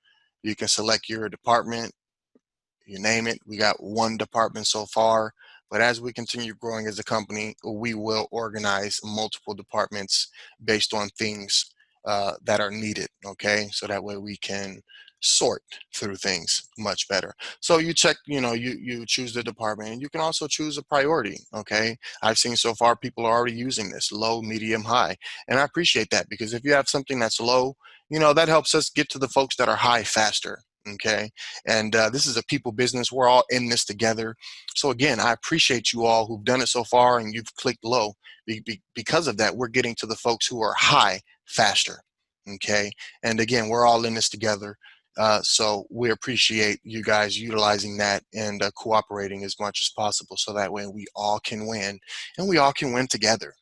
You can select your department, you name it. We got one department so far, but as we continue growing as a company, we will organize multiple departments based on things that are needed. Okay, so that way we can sort through things much better. So you check, you choose the department, and you can also choose a priority. Okay, I've seen so far people are already using this: low, medium, high, and I appreciate that, because if you have something that's low, that helps us get to the folks that are high faster. Okay, and this is a people business. We're all in this together. So again, I appreciate you all who've done it so far and you've clicked low. Because of that, we're getting to the folks who are high faster. Okay, and again, we're all in this together. So we appreciate you guys utilizing that and cooperating as much as possible, so that way we all can win, and we all can win together.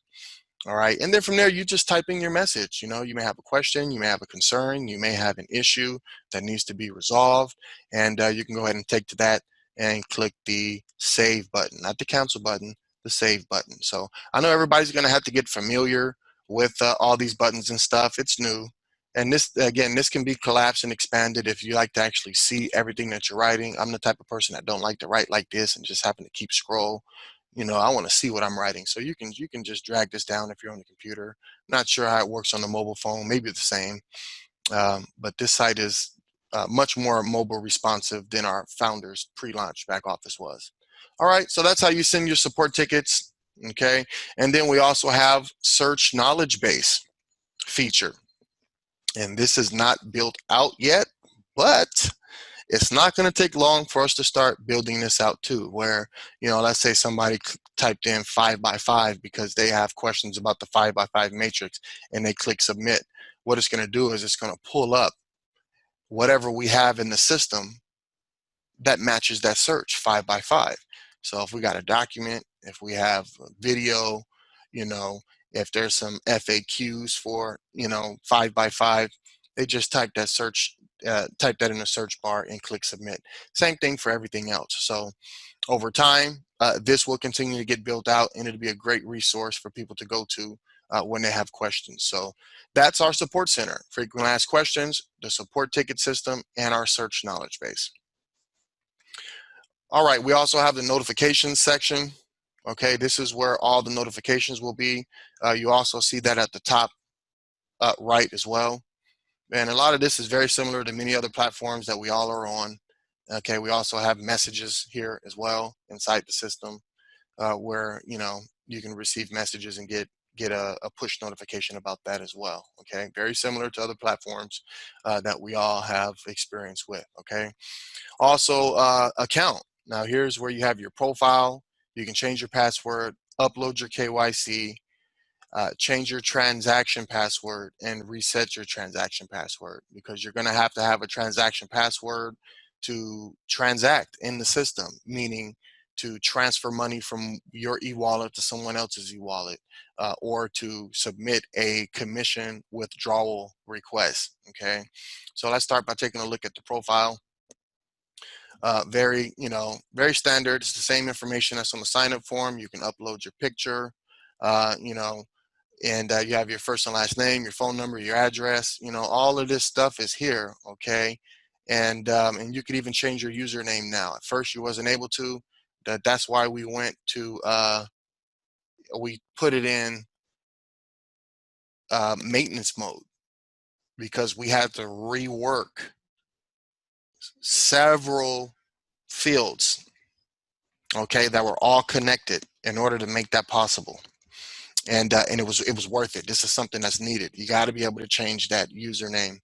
All right, and then from there, you just type in your message. You may have a question, you may have a concern, you may have an issue that needs to be resolved, and you can go ahead and take to that and click the save button, not the cancel button, the save button. So I know everybody's going to have to get familiar with all these buttons and stuff. It's new, and this can be collapsed and expanded if you like to actually see everything that you're writing. I'm the type of person that don't like to write like this and just happen to keep scroll. I want to see what I'm writing. So you can just drag this down if you're on the computer. Not sure how it works on the mobile phone, maybe the same. But this site is much more mobile responsive than our founders pre-launch back office was. All right, so that's how you send your support tickets. Okay, and then we also have search knowledge base feature. And this is not built out yet, but it's not going to take long for us to start building this out too, where, let's say somebody typed in 5x5 because they have questions about the 5x5 matrix, and they click submit. What it's going to do is it's going to pull up whatever we have in the system that matches that search 5x5. So if we got a document, if we have a video, if there's some FAQs for 5x5, they just type that in the search bar and click submit. Same thing for everything else. So over time, this will continue to get built out, and it'll be a great resource for people to go to when they have questions. So that's our support center: frequently asked questions, the support ticket system, and our search knowledge base. All right, we also have the notifications section. Okay, this is where all the notifications will be. You also see that at the top right as well. And a lot of this is very similar to many other platforms that we all are on. Okay, we also have messages here as well inside the system, where you can receive messages and get get a push notification about that as well. Okay, very similar to other platforms that we all have experience with. Okay, also account. Now here's where you have your profile. You can change your password, upload your KYC, change your transaction password, and reset your transaction password, because you're going to have a transaction password to transact in the system, meaning to transfer money from your e-wallet to someone else's e-wallet, or to submit a commission withdrawal request. Okay, so let's start by taking a look at the profile. Very, very standard. It's the same information that's on the sign-up form. You can upload your picture, you know, and you have your first and last name, your phone number, your address. All of this stuff is here. Okay, and you could even change your username now. At first, you wasn't able to. That's why we went to we put it in maintenance mode, because we had to rework several fields, okay, that were all connected in order to make that possible. And it was worth it. This is something that's needed. You got to be able to change that username.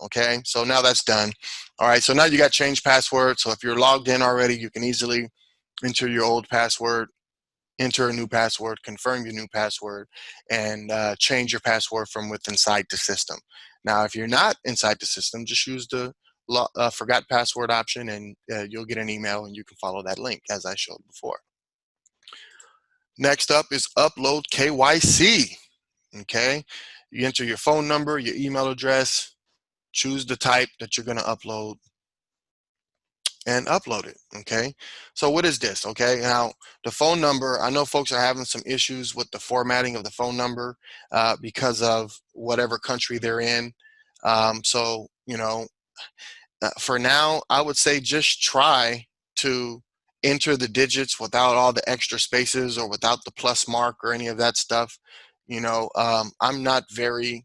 Okay, so now that's done. All right, so now you got change password. So if you're logged in already, you can easily enter your old password, enter a new password, confirm your new password, and change your password from within inside the system. Now, if you're not inside the system, just use the forgot password option, and you'll get an email, and you can follow that link as I showed before. Next up is upload KYC. Okay, you enter your phone number, your email address, choose the type that you're going to upload, and upload it. Okay, so what is this? Okay, now the phone number, I know folks are having some issues with the formatting of the phone number because of whatever country they're in. So for now, I would say just try to enter the digits without all the extra spaces or without the plus mark or any of that stuff. I'm not very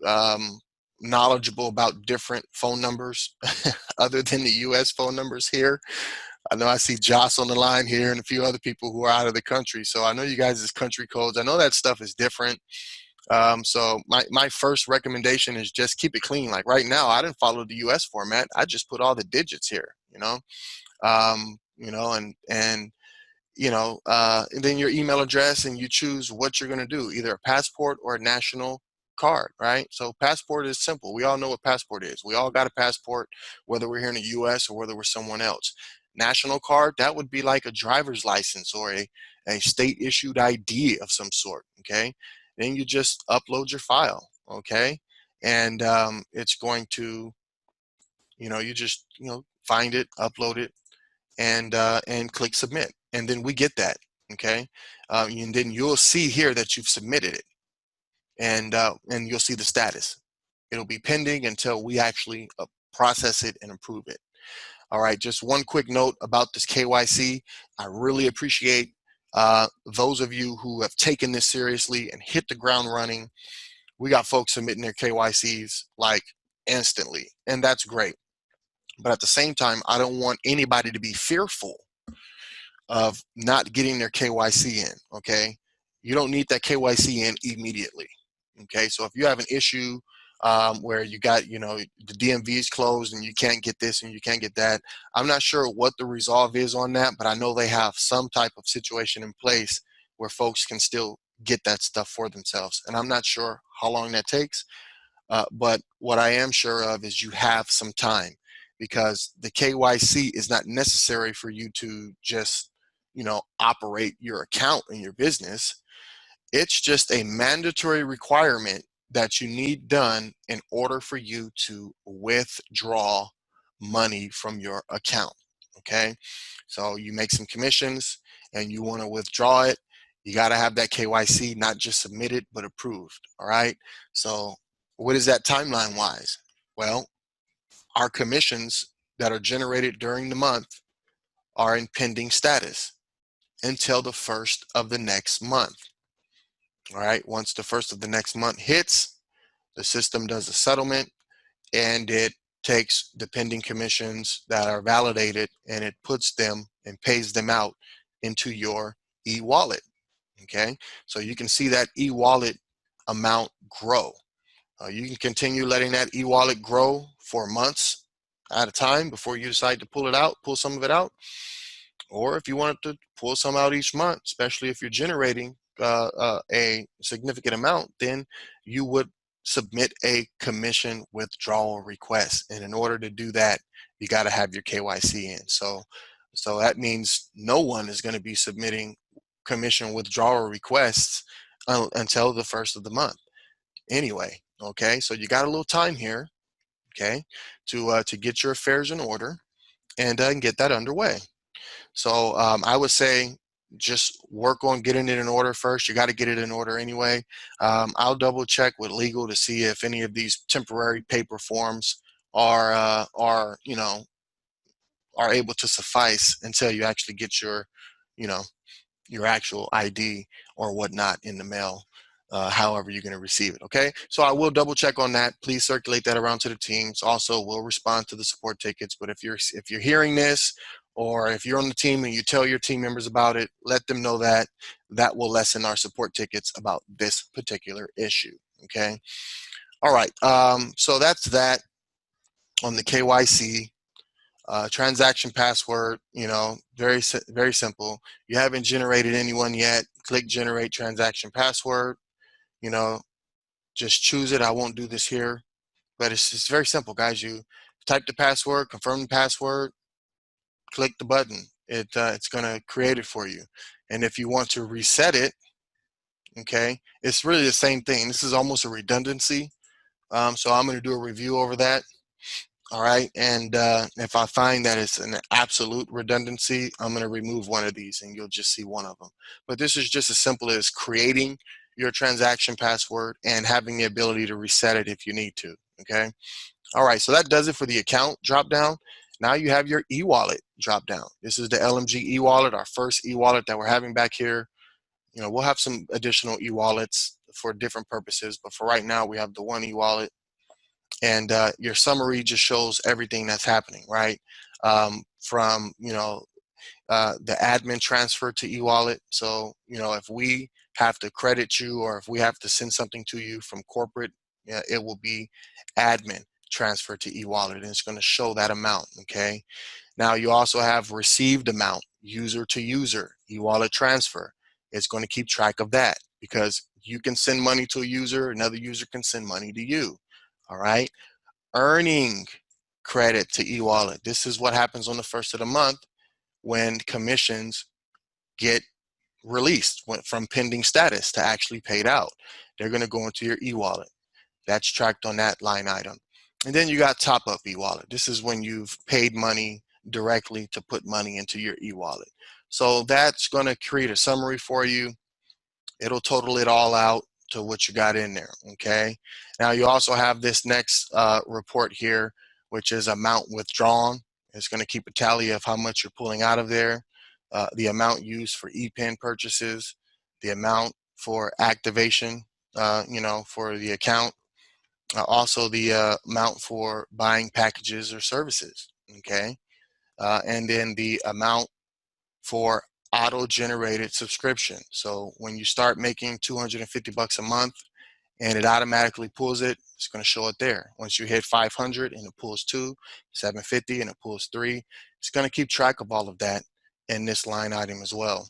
um, knowledgeable about different phone numbers other than the US phone numbers here. I know I see Joss on the line here and a few other people who are out of the country. So I know you guys' country codes. I know that stuff is different. So my first recommendation is just keep it clean. Like right now, I didn't follow the US format. I just put all the digits here, and then your email address, and you choose what you're going to do, either a passport or a national card, right? So passport is simple. We all know what passport is. We all got a passport, whether we're here in the US or whether we're someone else. National card, that would be like a driver's license or a state issued ID of some sort, okay? Then you just upload your file, okay? And it's going to, you just, find it, upload it, and click submit, and then we get that. Okay, and then you'll see here that you've submitted it, and you'll see the status. It'll be pending until we actually process it and approve it. All right, just one quick note about this KYC. I really appreciate those of you who have taken this seriously and hit the ground running. We got folks submitting their KYCs like instantly, and that's great. But at the same time, I don't want anybody to be fearful of not getting their KYC in. Okay, you don't need that KYC in immediately. Okay, so if you have an issue where you got, the DMV is closed and you can't get this and you can't get that, I'm not sure what the resolve is on that, but I know they have some type of situation in place where folks can still get that stuff for themselves, and I'm not sure how long that takes. But what I am sure of is you have some time, because the KYC is not necessary for you to just, operate your account in your business. It's just a mandatory requirement that you need done in order for you to withdraw money from your account. Okay, so you make some commissions and you want to withdraw it. You got to have that KYC not just submitted but approved. All right, so what is that timeline wise? Well, our commissions that are generated during the month are in pending status until the first of the next month. All right, once the first of the next month hits, the system does a settlement, and it takes the pending commissions that are validated and it puts them and pays them out into your e-wallet. Okay, so you can see that e-wallet amount grow. You can continue letting that e-wallet grow for months at a time before you decide to pull some of it out. Or if you wanted to pull some out each month, especially if you're generating a significant amount, then you would submit a commission withdrawal request. And in order to do that, you got to have your KYC in. So that means no one is going to be submitting commission withdrawal requests until the first of the month. Anyway, okay, so you got a little time here, okay, to get your affairs in order and get that underway. So I would say just work on getting it in order first. You got to get it in order anyway. I'll double check with legal to see if any of these temporary paper forms are are able to suffice until you actually get your you know your actual ID or whatnot in the mail. However you're going to receive it. Okay, so I will double check on that. Please circulate that around to the teams. Also, we'll respond to the support tickets. But if you're hearing this, or if you're on the team and you tell your team members about it, let them know that that will lessen our support tickets about this particular issue. Okay. All right. So that's that on the KYC. Transaction password, very simple. You haven't generated anyone yet, click generate transaction password. you know just choose it. I won't do this here, but it's very simple, guys. You type the password, confirm the password, click the button. It's going to create it for you. And if you want to reset it, okay, it's really the same thing. This is almost a redundancy. So I'm going to do a review over that. All right, and if I find that it's an absolute redundancy, I'm going to remove one of these and you'll just see one of them. But this is just as simple as creating your transaction password and having the ability to reset it if you need to. Okay. All right, so that does it for the account drop down. Now you have your e-wallet drop down. This is the LMG e-wallet, our first e-wallet that we're having back here. We'll have some additional e-wallets for different purposes, but for right now we have the one e-wallet. And your summary just shows everything that's happening, right? From the admin transfer to e-wallet. So if we have to credit you or if we have to send something to you from corporate, it will be admin transfer to e-wallet, and it's going to show that amount. Okay. Now you also have received amount, user to user, e-wallet transfer. It's going to keep track of that because you can send money to a user, another user can send money to you. All right. Earning credit to e-wallet. This is what happens on the first of the month when commissions get released, went from pending status to actually paid out. They're going to go into your e-wallet. That's tracked on that line item. And then you got top up e-wallet. This is when you've paid money directly to put money into your e-wallet. So that's going to create a summary for you. It'll total it all out to what you got in there. Okay. Now you also have this next report here, which is amount withdrawn. It's going to keep a tally of how much you're pulling out of there, the amount used for e-pen purchases, the amount for activation, for the account, also the amount for buying packages or services. Okay. And then the amount for auto-generated subscription. So when you start making 250 bucks a month and it automatically pulls it, it's going to show it there. Once you hit 500 and it pulls 2, 750 and it pulls 3, it's going to keep track of all of that in this line item as well.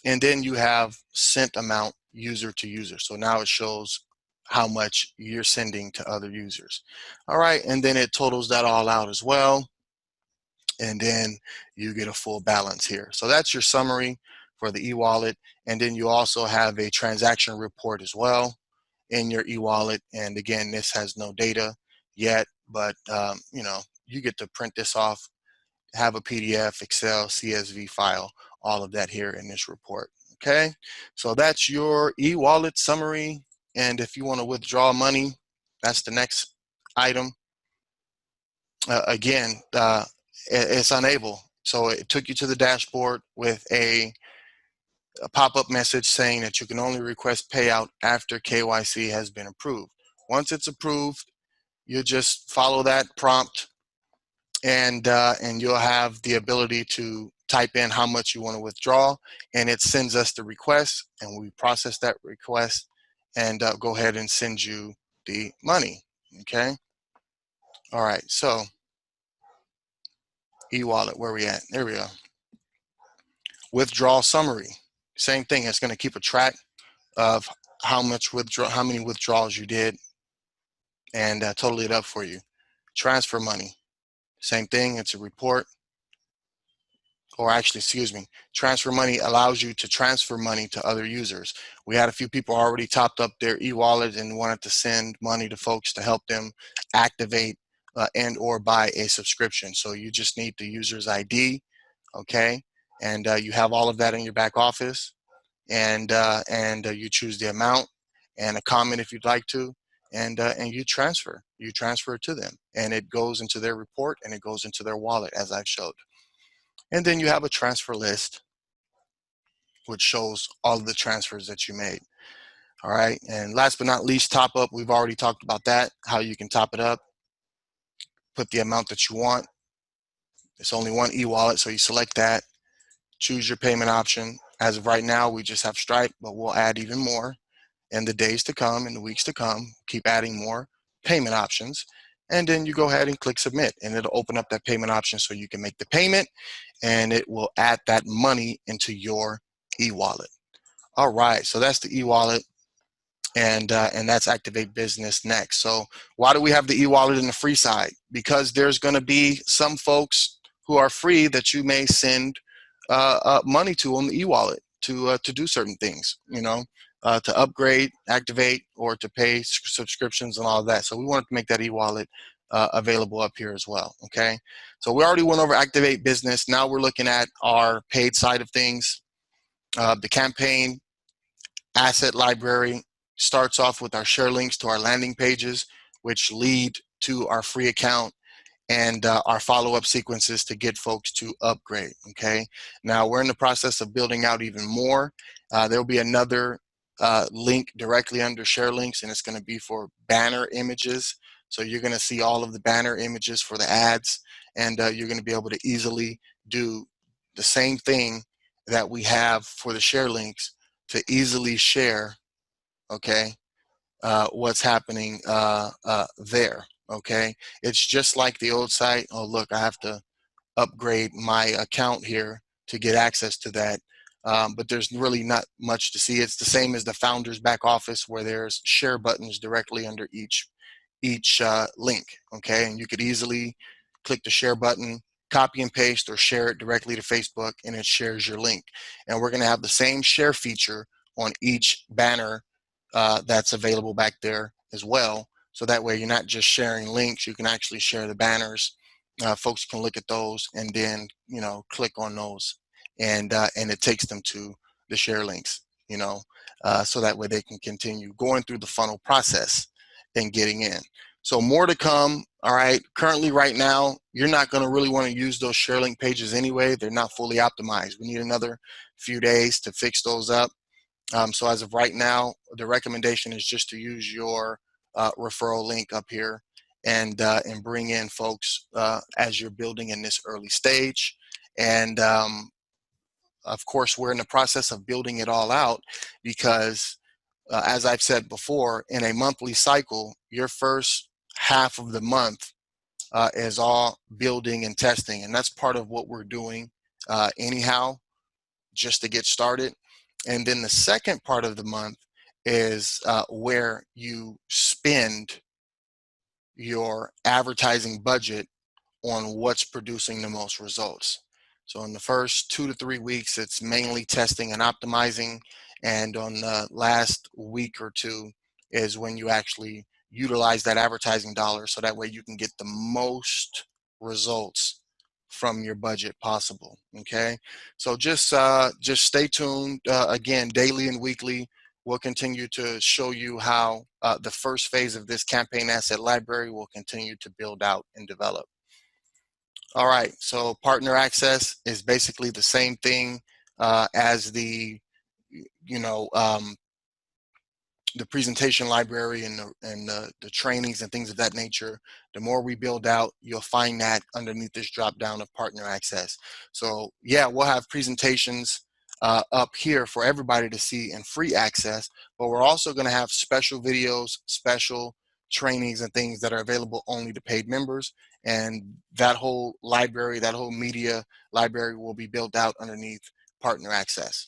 And then you have sent amount user to user. So now it shows how much you're sending to other users. All right, and then it totals that all out as well. And then you get a full balance here. So that's your summary for the e-wallet. And then you also have a transaction report as well in your e-wallet. And again, this has no data yet, but you get to print this off, have a PDF, Excel, CSV file, all of that here in this report. Okay, so that's your e-wallet summary. And if you want to withdraw money, that's the next item. Again, it's unable. So it took you to the dashboard with a pop-up message saying that you can only request payout after KYC has been approved. Once it's approved, you just follow that prompt and you'll have the ability to type in how much you want to withdraw, and it sends us the request, and we process that request and go ahead and send you the money. Okay. All right. So e-wallet, where we at? There we go. Withdrawal summary. Same thing. It's going to keep a track of how many withdrawals you did, and total it up for you. Transfer money. Same thing. It's a report. Or actually, excuse me, transfer money allows you to transfer money to other users. We had a few people already topped up their e-wallet and wanted to send money to folks to help them activate and or buy a subscription. So you just need the user's ID, okay? And you have all of that in your back office, and you choose the amount and a comment if you'd like to, and you transfer it to them, and it goes into their report and it goes into their wallet as I've showed. And then you have a transfer list, which shows all of the transfers that you made. All right. And last but not least, top up. We've already talked about that, how you can top it up, put the amount that you want. It's only one e-wallet, so you select that, choose your payment option. As of right now, we just have Stripe, but we'll add even more in the days to come, in the weeks to come, keep adding more payment options. And then you go ahead and click submit, and it'll open up that payment option so you can make the payment, and it will add that money into your e-wallet. All right, so that's the e-wallet, and that's Activate Business Next. So why do we have the e-wallet in the free side? Because there's going to be some folks who are free that you may send money to on the e-wallet to do certain things, to upgrade, activate, or to pay subscriptions and all of that. So we wanted to make that e-wallet available up here as well. Okay, so we already went over Activate Business. Now we're looking at our paid side of things. The campaign asset library starts off with our share links to our landing pages, which lead to our free account and our follow-up sequences to get folks to upgrade. Okay, now we're in the process of building out even more. There'll be another link directly under share links, and it's going to be for banner images. So you're going to see all of the banner images for the ads, and you're going to be able to easily do the same thing that we have for the share links to easily share, okay, what's happening there. Okay, it's just like the old site. Oh, look, I have to upgrade my account here to get access to that. But there's really not much to see. It's the same as the founder's back office, where there's share buttons directly under each link. Okay, and you could easily click the share button, copy and paste, or share it directly to Facebook, and it shares your link. And we're going to have the same share feature on each banner that's available back there as well. So that way you're not just sharing links, you can actually share the banners. Folks can look at those and then, click on those, and it takes them to the share links, so that way they can continue going through the funnel process and getting in. So more to come. All right. Currently, right now, you're not going to really want to use those share link pages anyway. They're not fully optimized. We need another few days to fix those up. So as of right now, the recommendation is just to use your referral link up here and bring in folks as you're building in this early stage. And of course, we're in the process of building it all out because, as I've said before, in a monthly cycle, your first half of the month is all building and testing, and that's part of what we're doing anyhow, just to get started. And then the second part of the month is where you spend your advertising budget on what's producing the most results. So in the first 2 to 3 weeks, it's mainly testing and optimizing. And on the last week or two is when you actually utilize that advertising dollar, so that way you can get the most results from your budget possible. Okay, so just stay tuned. Again, daily and weekly, we'll continue to show you how the first phase of this campaign asset library will continue to build out and develop. All right, so partner access is basically the same thing as the the presentation library and the trainings and things of that nature, the more we build out, you'll find that underneath this drop down of partner access. So yeah, we'll have presentations up here for everybody to see in free access, but we're also going to have special videos, special trainings and things that are available only to paid members. And that whole library, that whole media library will be built out underneath partner access.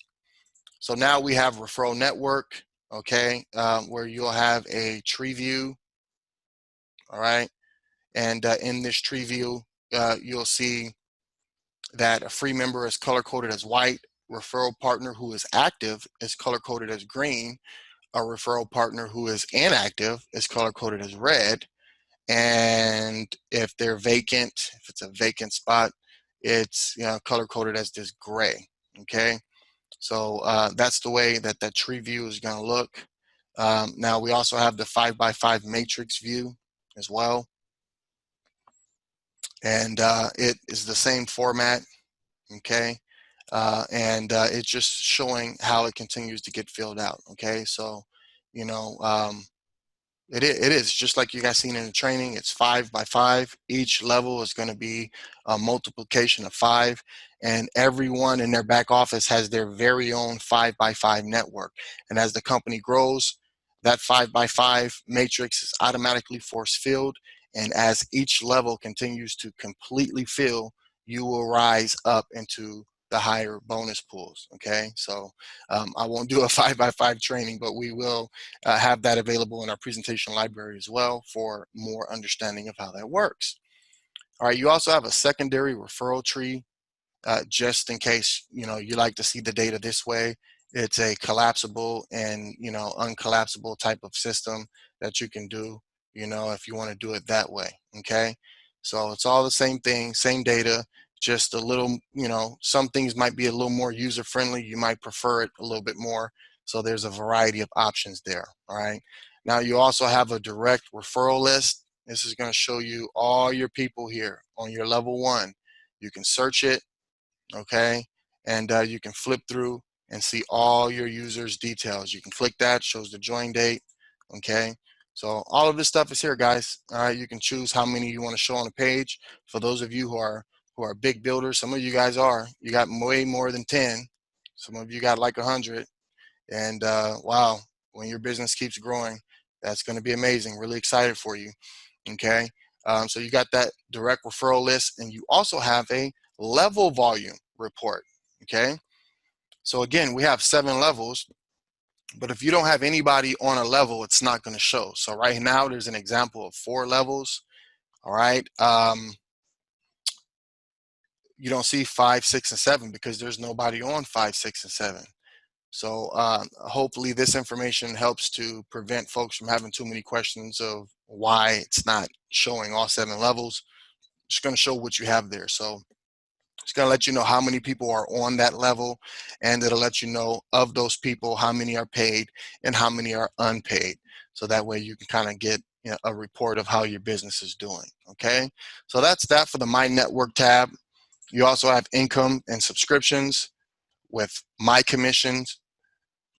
So now we have referral network, okay, where you'll have a tree view, all right, and in this tree view, you'll see that a free member is color coded as white, referral partner who is active is color coded as green, a referral partner who is inactive is color coded as red, and if they're vacant, if it's a vacant spot, it's color coded as this gray, okay. So that's the way that that tree view is going to look. Now we also have the 5x5 matrix view as well, and it is the same format, okay, it's just showing how it continues to get filled out, okay. So you know, it is just like you guys seen in the training. It's 5x5. Each level is going to be a multiplication of 5, and everyone in their back office has their very own 5x5 network. And as the company grows, that 5x5 matrix is automatically force filled. And as each level continues to completely fill, you will rise up into the higher bonus pools. Okay, so I won't do a 5x5 training, but we will have that available in our presentation library as well for more understanding of how that works. All right, you also have a secondary referral tree, just in case you like to see the data this way. It's a collapsible and uncollapsible type of system that you can do if you want to do it that way. Okay, so it's all the same thing, same data, just a little, some things might be a little more user friendly. You might prefer it a little bit more. So there's a variety of options there. All right, now you also have a direct referral list. This is going to show you all your people here on your level 1. You can search it, okay, and you can flip through and see all your users details. You can click that, shows the join date, okay. So all of this stuff is here, guys. All right, you can choose how many you want to show on the page. For those of you who are big builders, some of you guys you got way more than 10, some of you got like 100, and wow, when your business keeps growing, that's going to be amazing. Really excited for you. Okay, so you got that direct referral list, and you also have a level volume report. Okay, so again, we have 7 levels, but if you don't have anybody on a level, it's not going to show. So right now there's an example of 4 levels. All right, you don't see 5, 6, and 7 because there's nobody on 5, 6, and 7. So hopefully this information helps to prevent folks from having too many questions of why it's not showing all 7 levels. It's going to show what you have there. So it's going to let you know how many people are on that level, and it'll let you know of those people how many are paid and how many are unpaid. So that way you can kind of get a report of how your business is doing. Okay, so that's that for the My Network tab. You also have income and subscriptions with My Commissions,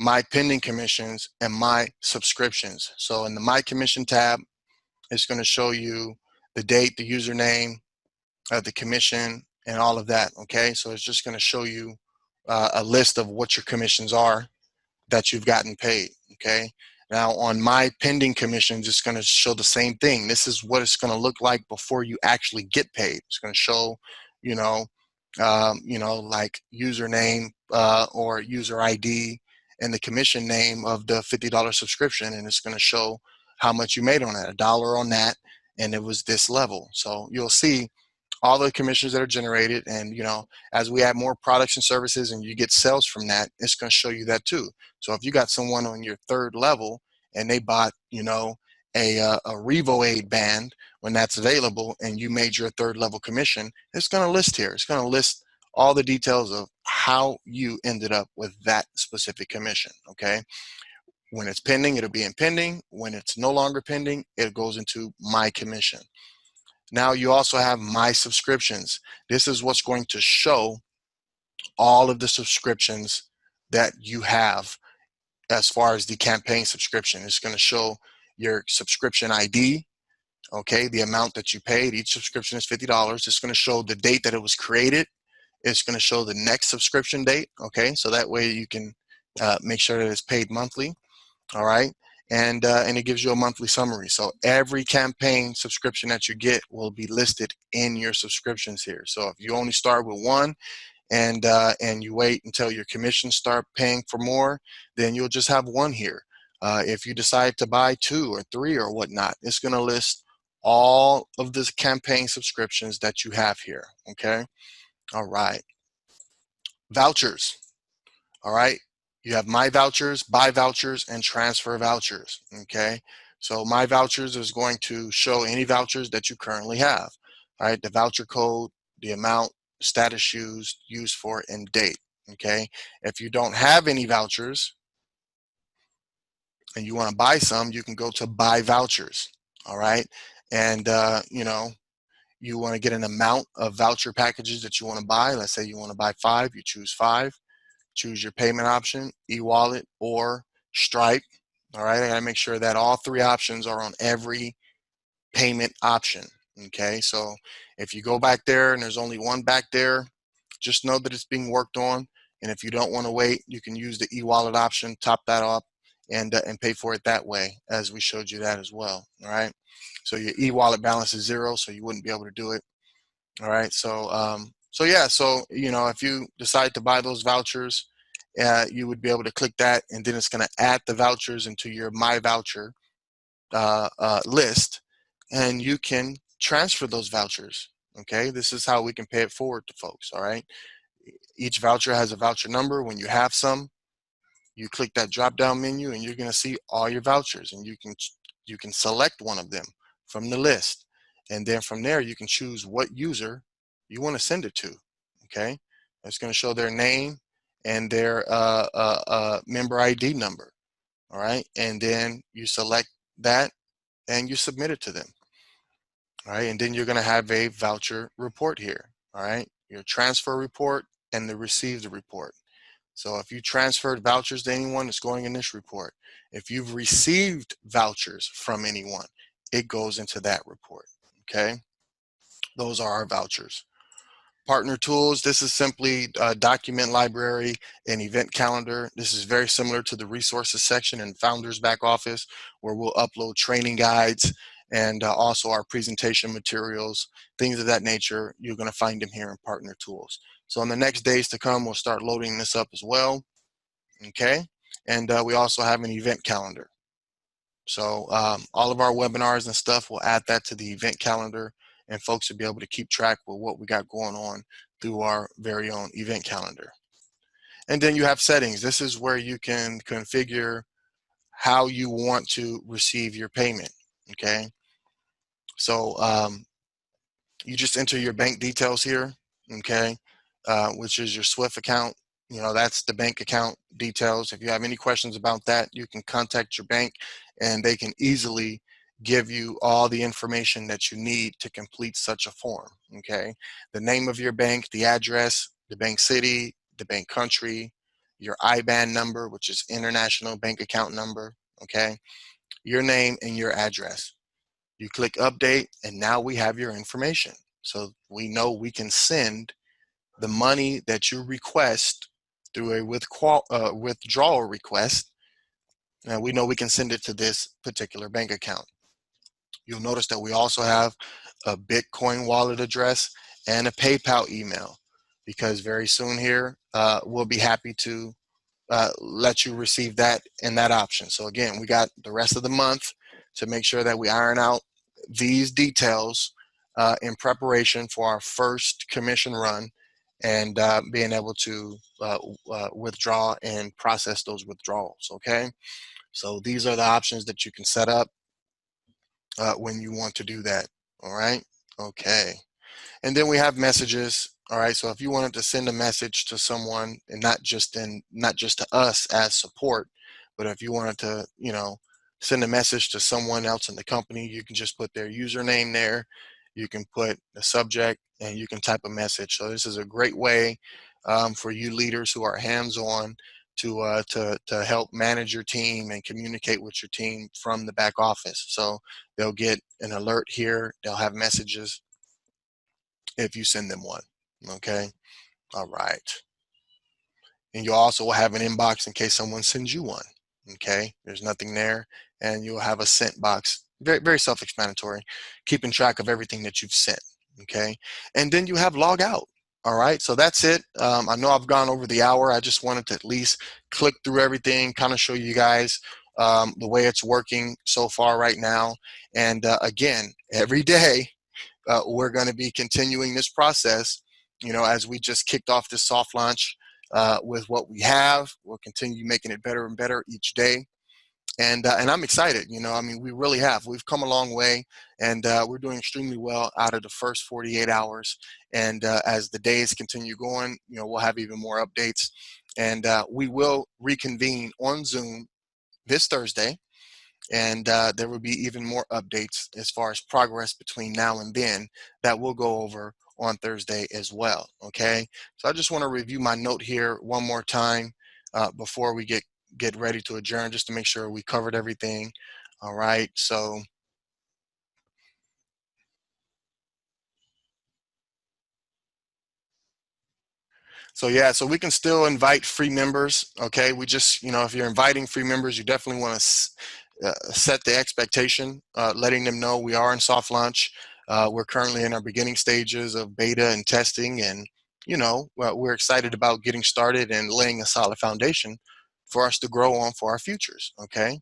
My Pending Commissions, and My Subscriptions. So in the My Commission tab, it's going to show you the date, the username, the commission, and all of that. Okay, so it's just going to show you a list of what your commissions are that you've gotten paid. Okay, now on My Pending Commissions, it's going to show the same thing. This is what it's going to look like before you actually get paid. It's going to show, like username or user ID and the commission name of the $50 subscription, and it's going to show how much you made on that, $1 on that, and it was this level. So you'll see all the commissions that are generated, and as we add more products and services and you get sales from that, it's going to show you that too. So if you got someone on your 3rd level and they bought a Revo Aid band when that's available and you made your 3rd level commission, it's going to list here. It's going to list all the details of how you ended up with that specific commission. Okay, when it's pending, it'll be in pending. When it's no longer pending, it goes into My Commission. Now you also have My Subscriptions. This is what's going to show all of the subscriptions that you have as far as the campaign subscription. It's going to show your subscription ID, okay, the amount that you paid. Each subscription is $50. It's going to show the date that it was created. It's going to show the next subscription date, okay, so that way you can make sure that it's paid monthly. All right, and it gives you a monthly summary. So every campaign subscription that you get will be listed in your subscriptions here. So if you only start with one, and you wait until your commissions start paying for more, then you'll just have one here. If you decide to buy two or three or whatnot, it's going to list all of the campaign subscriptions that you have here. Okay. All right. Vouchers. All right. You have my vouchers, buy vouchers, and transfer vouchers. Okay. So my vouchers is going to show any vouchers that you currently have. All right. The voucher code, the amount, status used for, and date. Okay. If you don't have any vouchers and you want to buy some, you can go to buy vouchers. All right. And, you want to get an amount of voucher packages that you want to buy. Let's say you want to buy 5, you choose 5. Choose your payment option, e-wallet or Stripe. All right, I gotta make sure that all 3 options are on every payment option. Okay, so if you go back there and there's only one back there, just know that it's being worked on. And if you don't want to wait, you can use the e-wallet option, top that up, and pay for it that way, as we showed you that as well. All right, so your e-wallet balance is 0, so you wouldn't be able to do it. All right, so yeah, so if you decide to buy those vouchers, you would be able to click that, and then it's going to add the vouchers into your my voucher list, and you can transfer those vouchers. Okay, this is how we can pay it forward to folks. All right, each voucher has a voucher number. When you have some, you click that drop down menu and you're going to see all your vouchers, and you can select one of them from the list, and then from there you can choose what user you want to send it to. Okay, it's going to show their name and their member ID number. All right, and then you select that and you submit it to them. All right, and then you're going to have a voucher report here. All right, your transfer report and the received report. So if you transferred vouchers to anyone, it's going in this report. If you've received vouchers from anyone, it goes into that report. Okay, those are our vouchers. Partner tools, this is simply a document library and event calendar. This is very similar to the resources section in Founders Back Office, where we'll upload training guides and also our presentation materials, things of that nature. You're going to find them here in Partner Tools. So in the next days to come, we'll start loading this up as well. Okay, and we also have an event calendar. So all of our webinars and stuff, we'll add that to the event calendar, and folks will be able to keep track with what we got going on through our very own event calendar. And then you have settings. This is where you can configure how you want to receive your payment. Okay, so you just enter your bank details here. Okay, which is your SWIFT account. That's the bank account details. If you have any questions about that, you can contact your bank and they can easily give you all the information that you need to complete such a form. Okay, the name of your bank, the address, the bank city, the bank country, your IBAN number, which is international bank account number. Okay, your name and your address. You click update, and now we have your information. So we know we can send the money that you request through a withdrawal request. And we know we can send it to this particular bank account. You'll notice that we also have a Bitcoin wallet address and a PayPal email, because very soon here we'll be happy to let you receive that in that option. So again, we got the rest of the month to make sure that we iron out these details in preparation for our first commission run, and being able to withdraw and process those withdrawals. Okay, so these are the options that you can set up when you want to do that. All right, okay. And then we have messages. All right, so if you wanted to send a message to someone, and not just to us as support, but if you wanted to send a message to someone else in the company, you can just put their username there, you can put the subject, and you can type a message. So this is a great way for you leaders who are hands-on to help manage your team and communicate with your team from the back office. So they'll get an alert here. They'll have messages if you send them one. Okay. All right. And you'll also have an inbox in case someone sends you one. Okay. There's nothing there. And you'll have a sent box. Very, very self-explanatory, keeping track of everything that you've sent. Okay. And then you have log out. All right. So that's it. I know I've gone over the hour. I just wanted to at least click through everything, kind of show you guys the way it's working so far right now. And again, every day, we're going to be continuing this process, as we just kicked off this soft launch with what we have. We'll continue making it better and better each day. And I'm excited. I mean, we really have. We've come a long way, and we're doing extremely well out of the first 48 hours. And as the days continue going, we'll have even more updates. And we will reconvene on Zoom this Thursday, and there will be even more updates as far as progress between now and then that we'll go over on Thursday as well. Okay, so I just want to review my note here one more time before we get ready to adjourn, just to make sure we covered everything. All right, so yeah, so we can still invite free members. Okay, we just, if you're inviting free members, you definitely want to set the expectation, letting them know we are in soft launch. We're currently in our beginning stages of beta and testing, and we're excited about getting started and laying a solid foundation for us to grow on for our futures. Okay,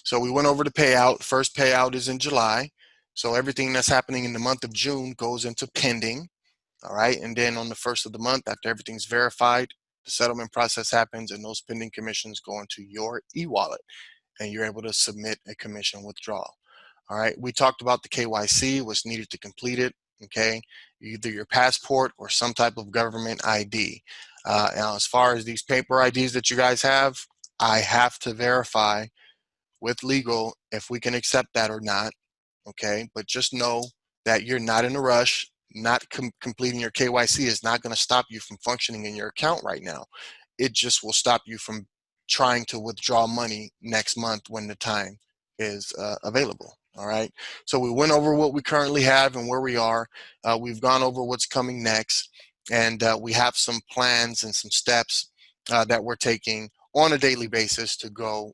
so we went over the payout. First payout is in July, so everything that's happening in the month of June goes into pending. All right, and then on the first of the month, after everything's verified, the settlement process happens, and those pending commissions go into your e-wallet, and you're able to submit a commission withdrawal. All right, we talked about the KYC, what's needed to complete it. Okay, either your passport or some type of government ID. Now, as far as these paper IDs that you guys have, I have to verify with legal if we can accept that or not. Okay, but just know that you're not in a rush. Not completing your KYC is not going to stop you from functioning in your account right now. It just will stop you from trying to withdraw money next month when the time is available. All right, so we went over what we currently have and where we are. We've gone over what's coming next, and we have some plans and some steps that we're taking on a daily basis to go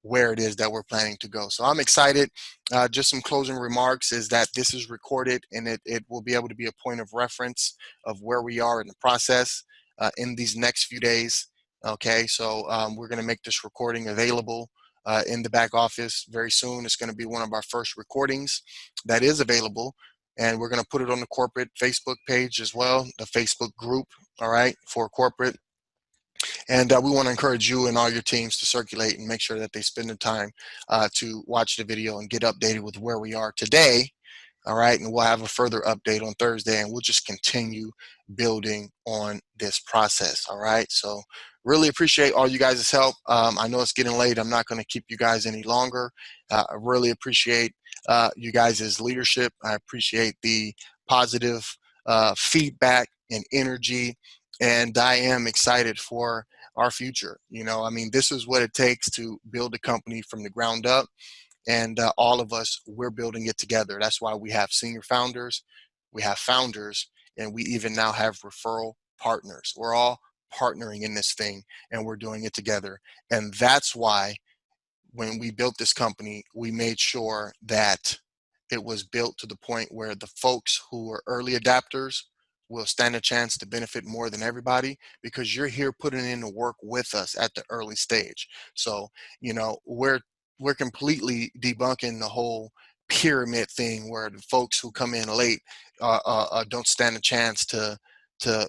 where it is that we're planning to go. So I'm excited. Just some closing remarks is that this is recorded, and it will be able to be a point of reference of where we are in the process in these next few days. Okay, so we're going to make this recording available in the back office very soon. It's going to be one of our first recordings that is available, and we're going to put it on the corporate Facebook page as well, the Facebook group, all right, for corporate. And we want to encourage you and all your teams to circulate and make sure that they spend the time to watch the video and get updated with where we are today. All right, and we'll have a further update on Thursday, and we'll just continue building on this process. All right, so really appreciate all you guys' help. I know it's getting late. I'm not going to keep you guys any longer. I really appreciate you guys' leadership. I appreciate the positive feedback and energy, and I am excited for our future. I mean, this is what it takes to build a company from the ground up, and all of us, we're building it together. That's why we have senior founders, we have founders, and we even now have referral partners. We're all partnering in this thing, and we're doing it together. And that's why when we built this company, we made sure that it was built to the point where the folks who are early adapters will stand a chance to benefit more than everybody, because you're here putting in the work with us at the early stage. So, we're completely debunking the whole pyramid thing where the folks who come in late don't stand a chance to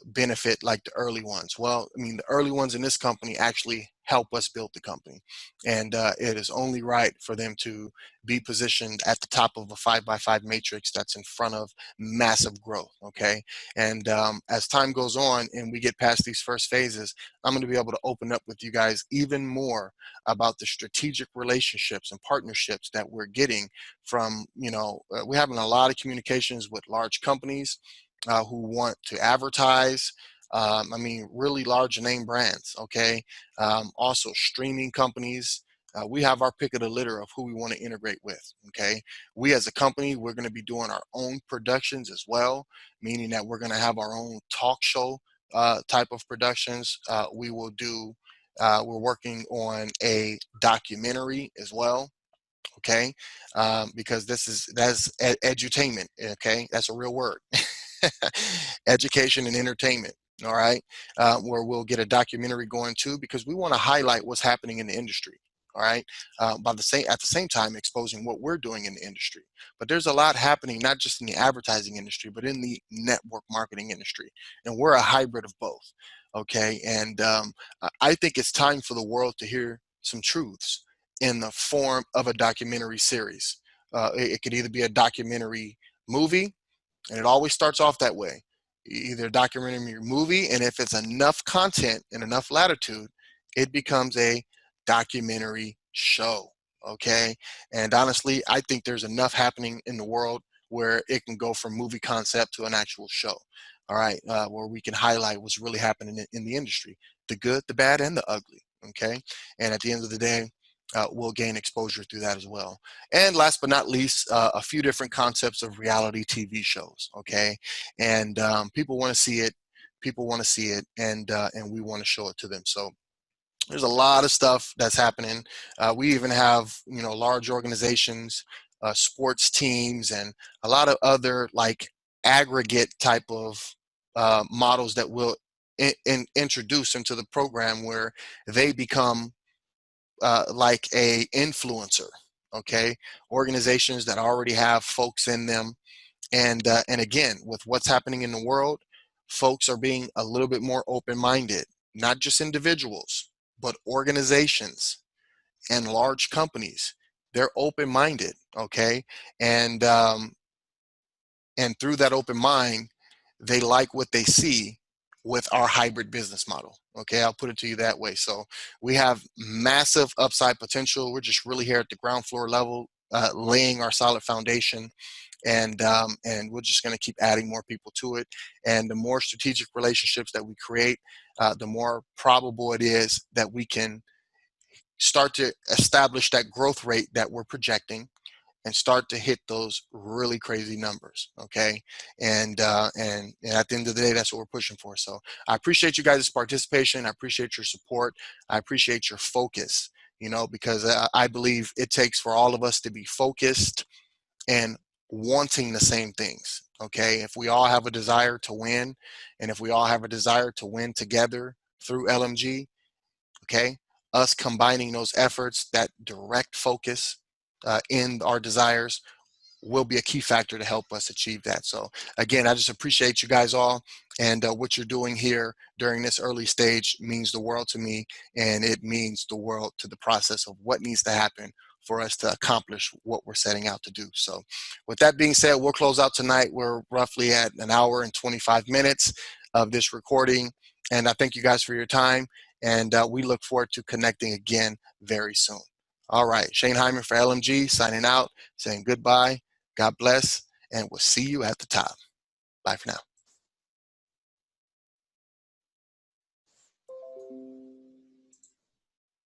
benefit like the early ones. Well, I mean, the early ones in this company actually help us build the company, and it is only right for them to be positioned at the top of a 5x5 matrix that's in front of massive growth. Okay, and as time goes on and we get past these first phases, I'm going to be able to open up with you guys even more about the strategic relationships and partnerships that we're getting from, we're having a lot of communications with large companies who want to advertise. I mean, really large name brands, okay? Also streaming companies. We have our pick of the litter of who we want to integrate with, okay? We as a company, we're going to be doing our own productions as well, meaning that we're going to have our own talk show type of productions. We will do, we're working on a documentary as well, okay? Because that's edutainment, okay? That's a real word. Education and entertainment, all right? Where we'll get a documentary going too, because we want to highlight what's happening in the industry, all right? At the same time, exposing what we're doing in the industry. But there's a lot happening, not just in the advertising industry, but in the network marketing industry, and we're a hybrid of both, okay? And I think it's time for the world to hear some truths in the form of a documentary series. It could either be a documentary movie, and it always starts off that way. Either a documentary movie, and if it's enough content and enough latitude, it becomes a documentary show. Okay. And honestly, I think there's enough happening in the world where it can go from movie concept to an actual show. All right. Where we can highlight what's really happening in the industry, the good, the bad, and the ugly. Okay. And at the end of the day, we'll gain exposure through that as well. And last but not least, a few different concepts of reality TV shows. Okay, and people want to see it. People want to see it, and we want to show it to them. So there's a lot of stuff that's happening. We even have large organizations, sports teams, and a lot of other like aggregate type of models that will introduce into the program where they become like a influencer, okay? Organizations that already have folks in them, and again, with what's happening in the world, folks are being a little bit more open-minded, not just individuals, but organizations and large companies. They're open-minded, okay? And and through that open mind, they like what they see with our hybrid business model. Okay, I'll put it to you that way. So we have massive upside potential. We're just really here at the ground floor level, laying our solid foundation, and we're just going to keep adding more people to it. And the more strategic relationships that we create, the more probable it is that we can start to establish that growth rate that we're projecting and start to hit those really crazy numbers. Okay, and at the end of the day, that's what we're pushing for. So I appreciate you guys' participation. I appreciate your support. I appreciate your focus, because I believe it takes for all of us to be focused and wanting the same things. Okay, if we all have a desire to win, and if we all have a desire to win together through LMG, okay, us combining those efforts, that direct focus in our desires, will be a key factor to help us achieve that. So again, I just appreciate you guys all, and what you're doing here during this early stage means the world to me, and it means the world to the process of what needs to happen for us to accomplish what we're setting out to do. So with that being said, we'll close out tonight. We're roughly at an hour and 25 minutes of this recording, and I thank you guys for your time, and we look forward to connecting again very soon. All right, Shane Hyman for LMG signing out, saying goodbye. God bless, and we'll see you at the top. Bye for now.